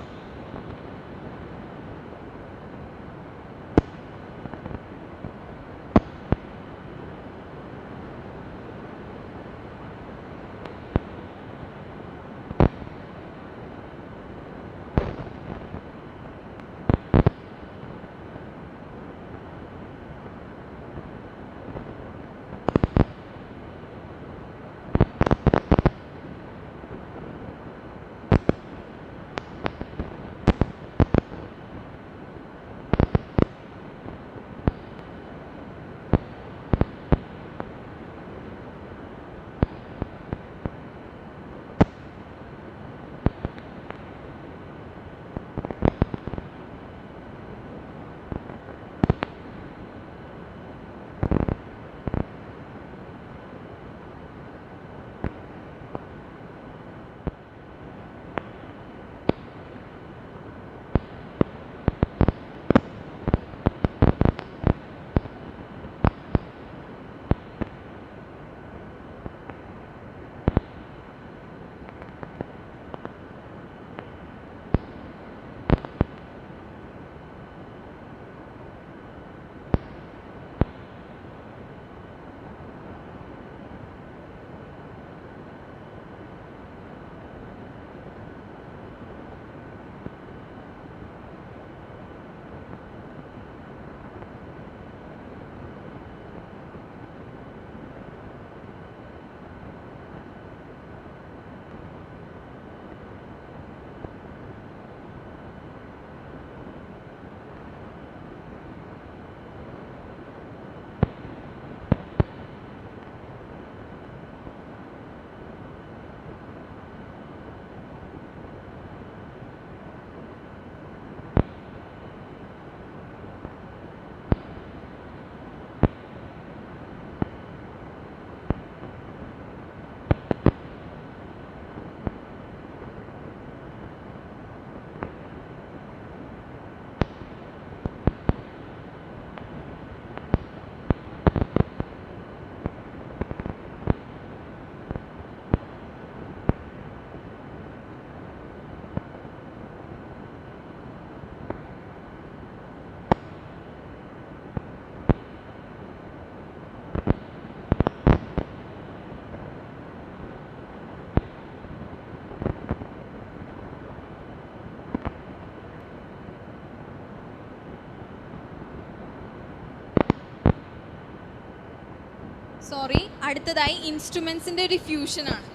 Sorry, അടുത്തതായി ഇൻസ്ട്രുമെന്റ്സിന്റെ ഒരു ഫ്യൂഷൻ ആണ്.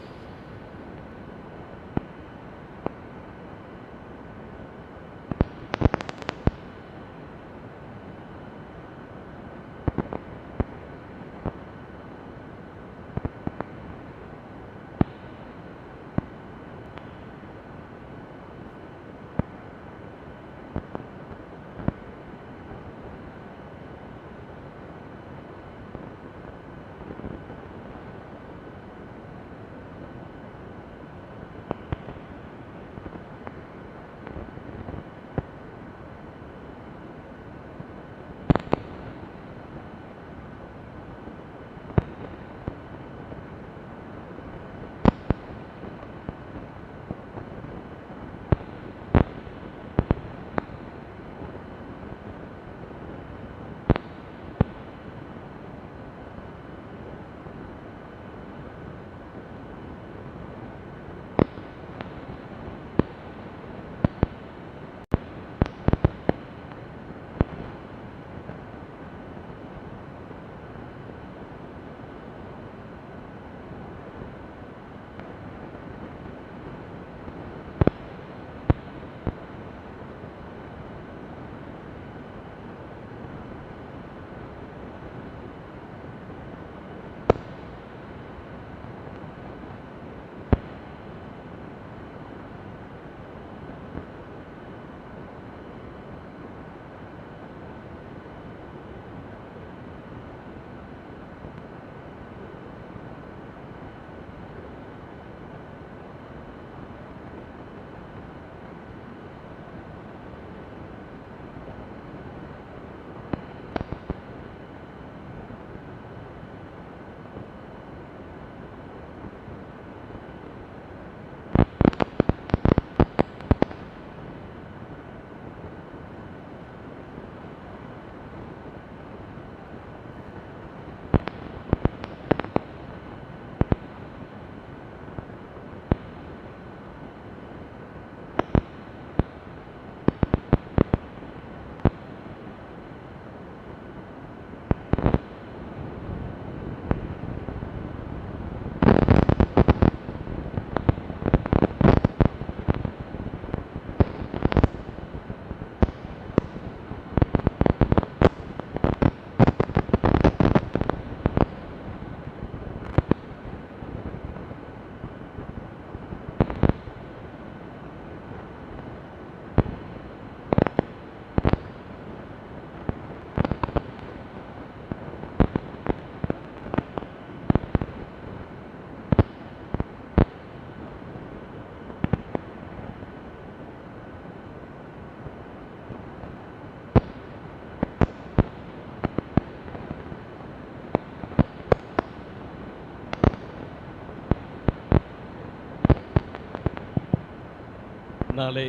നാളെ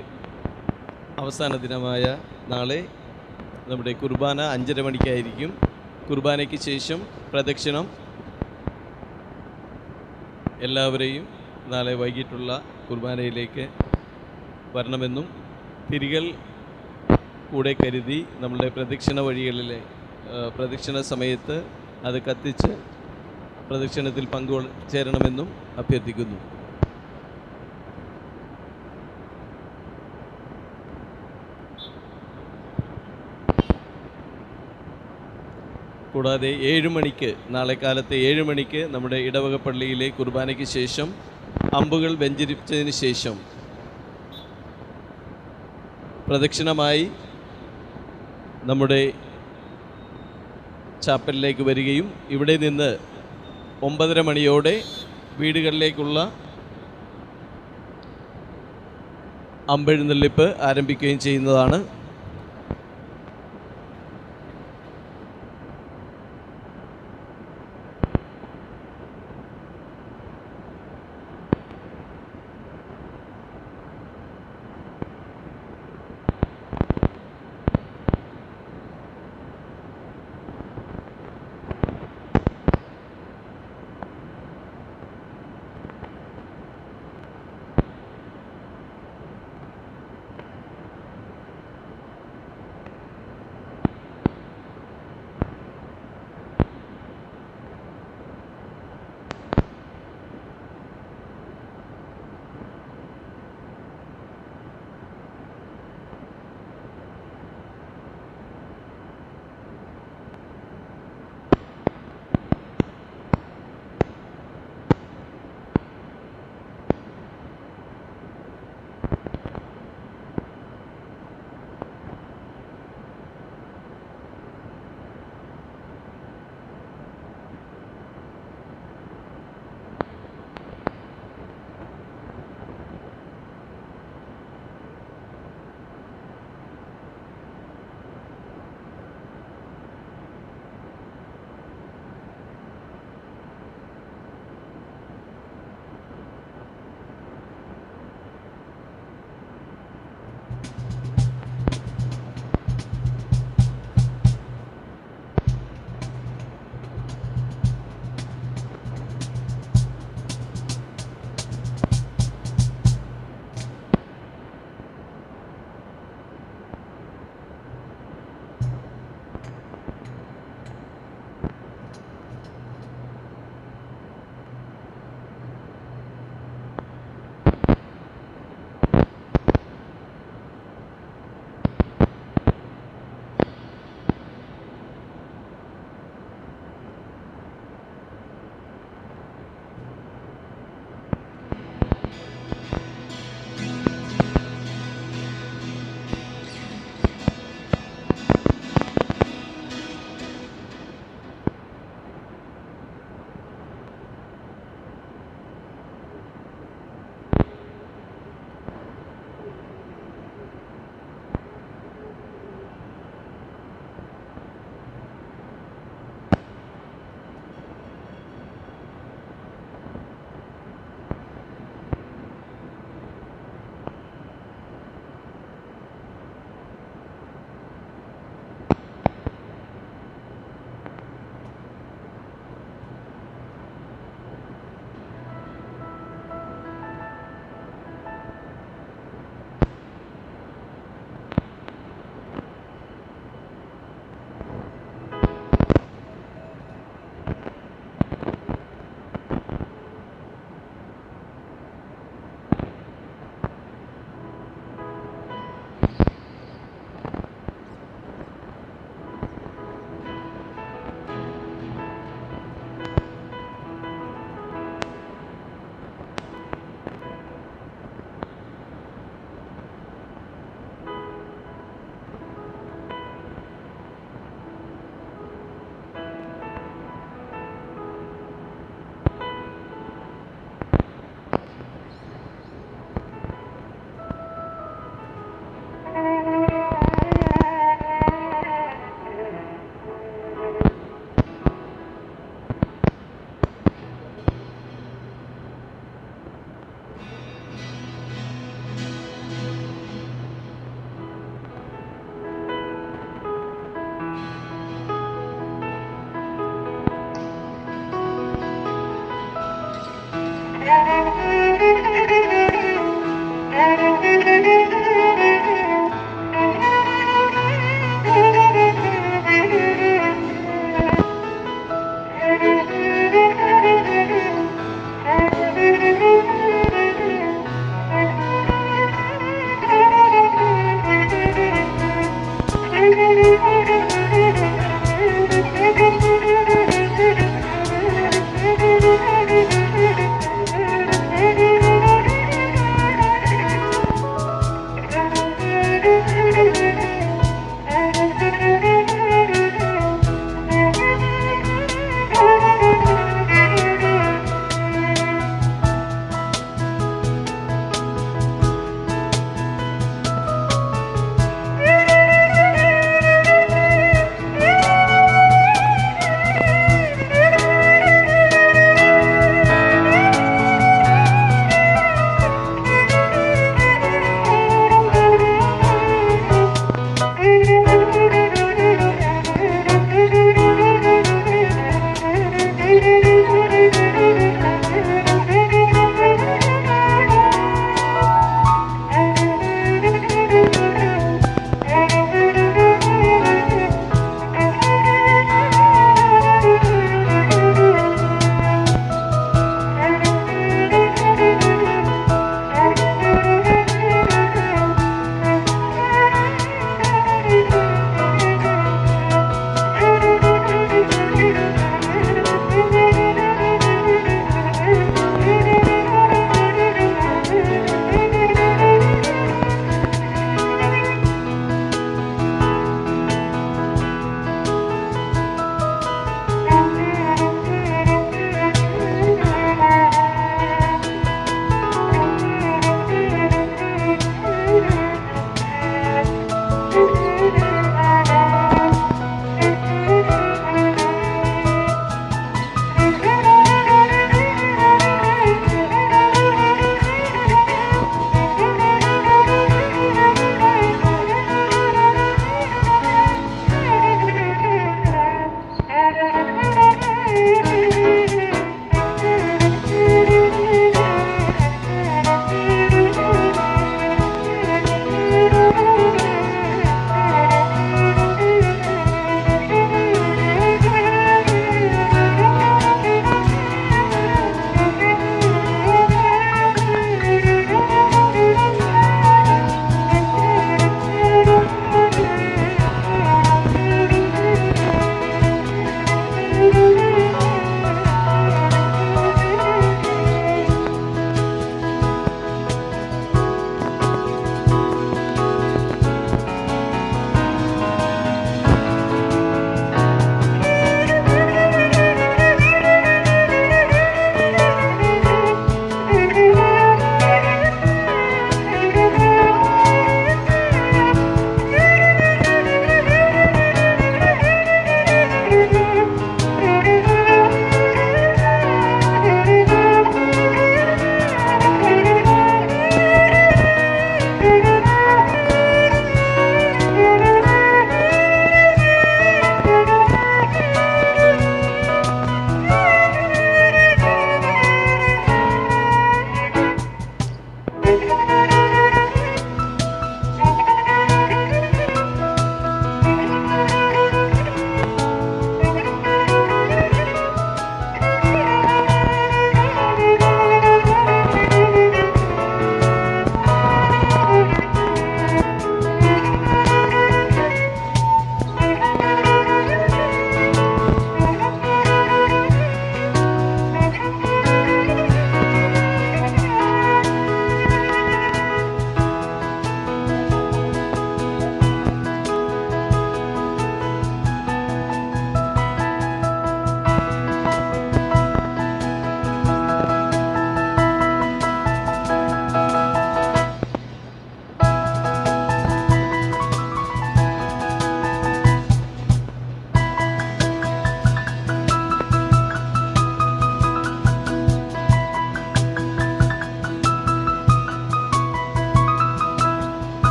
അവസാന ദിനമായ നാളെ നമ്മുടെ കുർബാന 5:30 മണിക്കായിരിക്കും. കുർബാനയ്ക്ക് ശേഷം പ്രദക്ഷിണം. എല്ലാവരെയും നാളെ വൈകിട്ടുള്ള കുർബാനയിലേക്ക് വരണമെന്നും തിരികൾ കൂടെ കരുതി നമ്മളുടെ പ്രദക്ഷിണ വഴികളിലെ പ്രദക്ഷിണ സമയത്ത് അത് കത്തിച്ച് പ്രദക്ഷിണത്തിൽ പങ്കുചേരണമെന്നും അഭ്യർത്ഥിക്കുന്നു. കൂടാതെ 7 മണിക്ക് നാളെ കാലത്തെ 7 മണിക്ക് നമ്മുടെ ഇടവക പള്ളിയിലെ കുർബാനയ്ക്ക് ശേഷം അമ്പുകൾ വെഞ്ചരിച്ചതിന് ശേഷം പ്രദക്ഷിണമായി നമ്മുടെ ചാപ്പലിലേക്ക് വരികയും ഇവിടെ നിന്ന് 9:30 മണിയോടെ വീടുകളിലേക്കുള്ള അമ്പെഴുന്നള്ളിപ്പ് ആരംഭിക്കുകയും ചെയ്യുന്നതാണ്.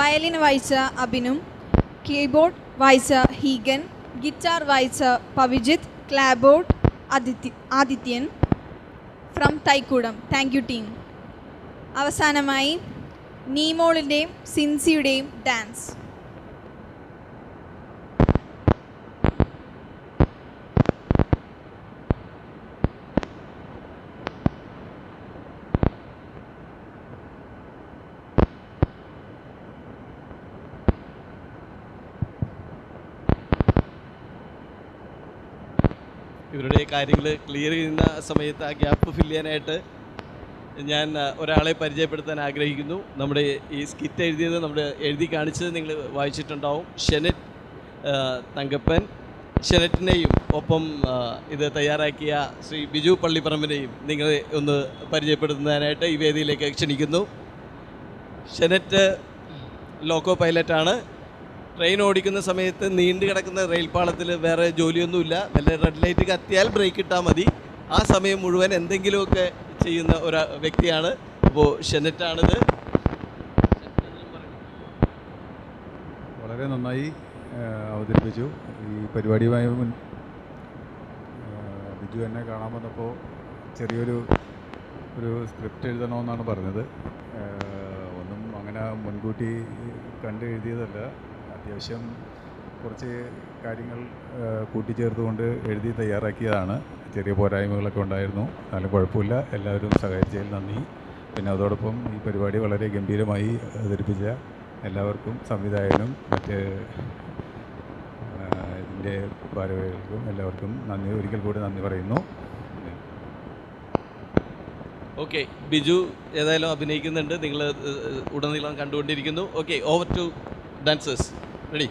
വയലിൻ വായിച്ച അഭിനും, കീബോർഡ് വായിച്ച ഹീഗൻ, ഗിറ്റാർ വായിച്ച പവിജിത്ത്, ക്ലാബോർഡ് Adithyan from Thaikoodam. Thank you team. അവസാനമായി നീമോളിൻ്റെയും സിൻസിയുടെയും ഡാൻസ്. ഇവരുടെ കാര്യങ്ങൾ ക്ലിയർ ചെയ്യുന്ന സമയത്ത് ആ ഗ്യാപ്പ് ഫില്ല് ചെയ്യാനായിട്ട് ഞാൻ ഒരാളെ പരിചയപ്പെടുത്താൻ ആഗ്രഹിക്കുന്നു. നമ്മുടെ ഈ സ്കിറ്റ് എഴുതിയത് എഴുതി കാണിച്ചത് നിങ്ങൾ വായിച്ചിട്ടുണ്ടാവും. ഷെനറ്റ് തങ്കപ്പൻ. ഷെനറ്റിനെയും ഒപ്പം ഇത് തയ്യാറാക്കിയ ശ്രീ ബിജു പള്ളിപ്പറമ്പിനെയും നിങ്ങളെ ഒന്ന് പരിചയപ്പെടുത്തുന്നതിനായിട്ട് ഈ വേദിയിലേക്ക് ക്ഷണിക്കുന്നു. ഷെനറ്റ് ലോക്കോ പൈലറ്റാണ്. ട്രെയിൻ ഓടിക്കുന്ന സമയത്ത് നീണ്ടു കിടക്കുന്ന റെയിൽ പാളത്തിൽ വേറെ ജോലിയൊന്നുമില്ല. വല്ല റെഡ് ലൈറ്റ് കത്തിയാൽ ബ്രേക്ക് ഇട്ടാൽ മതി. ആ സമയം മുഴുവൻ എന്തെങ്കിലുമൊക്കെ ചെയ്യുന്ന ഒരു വ്യക്തിയാണ്. അപ്പോൾ ഷെനറ്റാണിത്. വളരെ നന്നായി അവതരിപ്പിച്ചു. ഈ പരിപാടിയുമായി ബിജു എന്നെ കാണാൻ വന്നപ്പോൾ ചെറിയൊരു സ്ക്രിപ്റ്റ് എഴുതണമെന്നാണ് പറഞ്ഞത്. ഒന്നും അങ്ങനെ മുൻകൂട്ടി കണ്ട് എഴുതിയതല്ല. അത്യാവശ്യം കുറച്ച് കാര്യങ്ങൾ കൂട്ടിച്ചേർത്തുകൊണ്ട് എഴുതി തയ്യാറാക്കിയതാണ്. ചെറിയ പോരായ്മകളൊക്കെ ഉണ്ടായിരുന്നു, എന്നാലും കുഴപ്പമില്ല. എല്ലാവരും സഹകരിച്ചതിൽ നന്ദി. പിന്നെ അതോടൊപ്പം ഈ പരിപാടി വളരെ ഗംഭീരമായി അവതരിപ്പിച്ച എല്ലാവർക്കും, സംവിധായകനും മറ്റ് ഇതിൻ്റെ ഭാരവാഹികൾക്കും എല്ലാവർക്കും നന്ദി, ഒരിക്കൽ കൂടി നന്ദി പറയുന്നു. ഓക്കെ, ബിജു ഏതായാലും അഭിനയിക്കുന്നുണ്ട്. നിങ്ങൾ ഉടനീളം കണ്ടുകൊണ്ടിരിക്കുന്നു. Okay, over to dancers. Ready?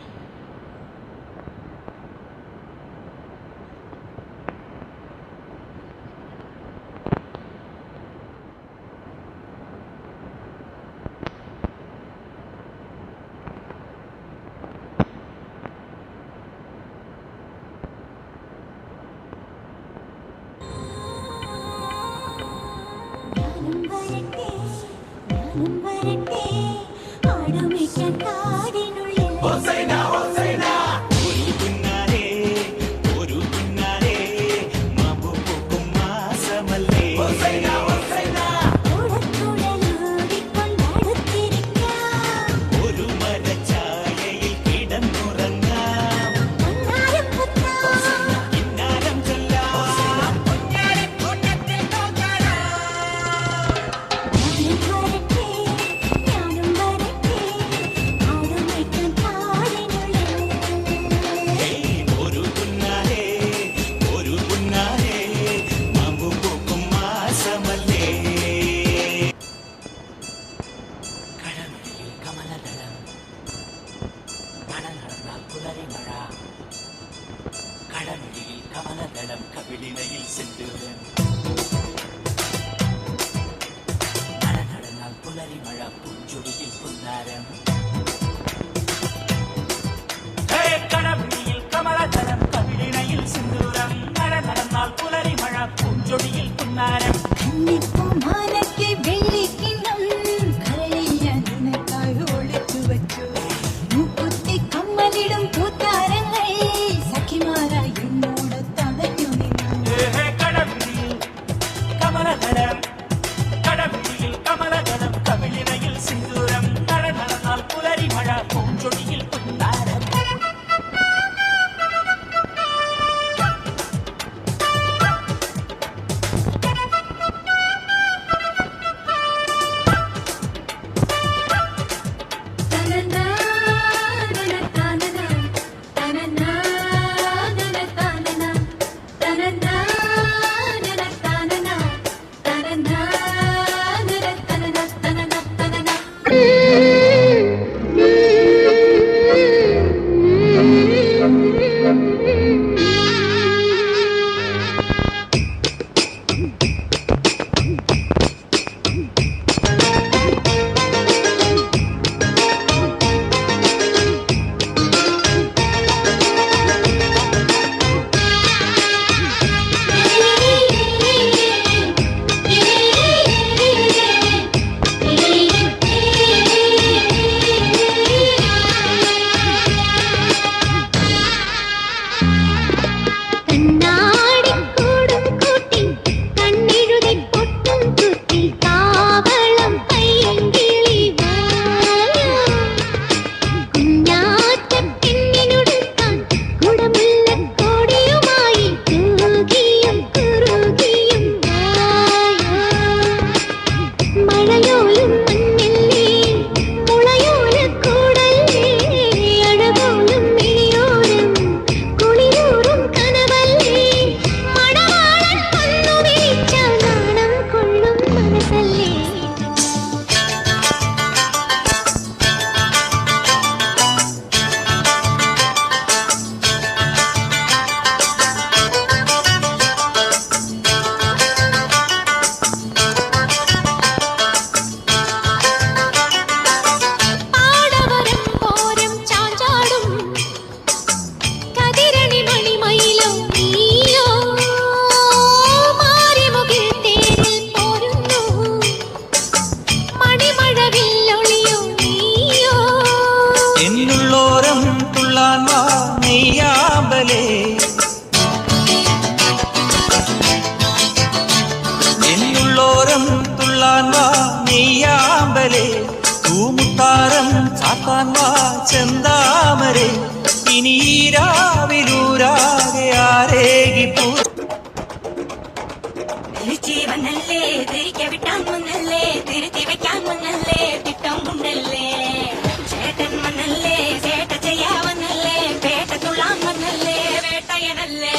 വാ ചെന്താമരേ ഇനി രാവിലൂരാകെ ആരേകി പൂ തിരിച്ചീവനല്ലേ തിരികെ വിട്ടാൻ മുന്നല്ലേ തിരുത്തി വെക്കാൻ മുന്നല്ലേ തിട്ടം മുന്നല്ലേ ചേട്ടൻ വന്നല്ലേ ചേട്ട ചെയ്യാവന്നല്ലേ പേട്ട തുള്ളാൻ വന്നല്ലേ വേട്ടയനല്ലേ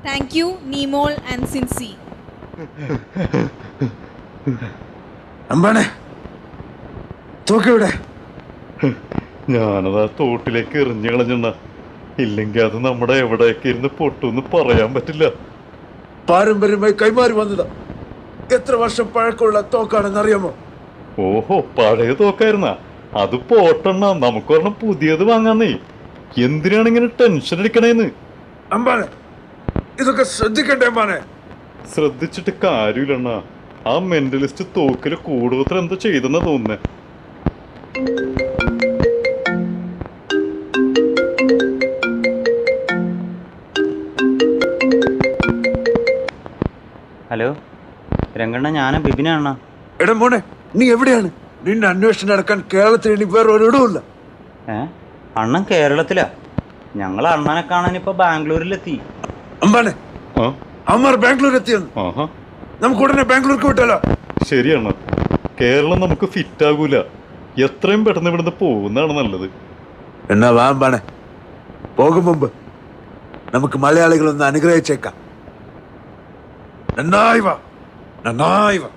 Thank you, Nimol and Cincy. അമ്പാനെ തോക്കിവിടെ ഞാനത് ആ തോട്ടിലേക്ക് എറിഞ്ഞു കളഞ്ഞെണ്ണ. ഇല്ലെങ്കിൽ അത് നമ്മുടെ എവിടെയൊക്കെ ഇരുന്ന് പൊട്ടുന്ന് പറയാൻ പറ്റില്ല. പാരമ്പര്യമായി കൈമാറി വന്നതാ. എത്ര വർഷം പഴക്കമുള്ള തോക്കാണെന്ന് അറിയാമോ? ഓഹോ, പഴയ തോക്കായിരുന്ന അത് പോട്ടെണ്ണ. നമുക്കൊരെണ്ണം പുതിയത് വാങ്ങാന്നേ. എന്തിനാണ് ഇങ്ങനെ ടെൻഷൻ അടിക്കണേന്ന്? അമ്പാനെ ഇതൊക്കെ ശ്രദ്ധിക്കണ്ടേ അമ്പാനെ? ശ്രദ്ധിച്ചിട്ട് കാര്യമില്ലണ്ണ. ആ മെന്റലിസ്റ്റ് തോക്കില് കൂടുതൽ എന്താ ചെയ്തെന്നാ തോന്നുന്നേ. ഹലോ രംഗണ്ണ, ഞാനാ ബിബിനാണ്. എടാ മോനെ, നീ എവിടെയാണ്? നിന്റെ അന്വേഷണം നടക്കാൻ കേരളത്തിൽ ഇനി വേറെ ഒരിടവുമില്ല. അണ്ണൻ കേരളത്തിലാ? ഞങ്ങൾ അണ്ണനെ കാണാൻ ഇപ്പൊ ബാംഗ്ലൂരിലെത്തി. അമ്പാനെ അമ്മ ബാംഗ്ലൂർ എത്തിയെന്ന്. നമുക്ക് ഉടനെ ബാംഗ്ലൂർക്ക് വിട്ടാലോ? ശരിയാണ്. കേരളം നമുക്ക് ഫിറ്റ് ആകൂല. എത്രയും പെട്ടെന്ന് ഇവിടുന്ന് പോകുന്നതാണ് നല്ലത്. എന്നാ വാമ്പാനെ, പോകും മുമ്പ് നമുക്ക് മലയാളികളൊന്ന് അനുഗ്രഹിച്ചേക്കാം. നന്നായി വാ, നന്നായി വാ.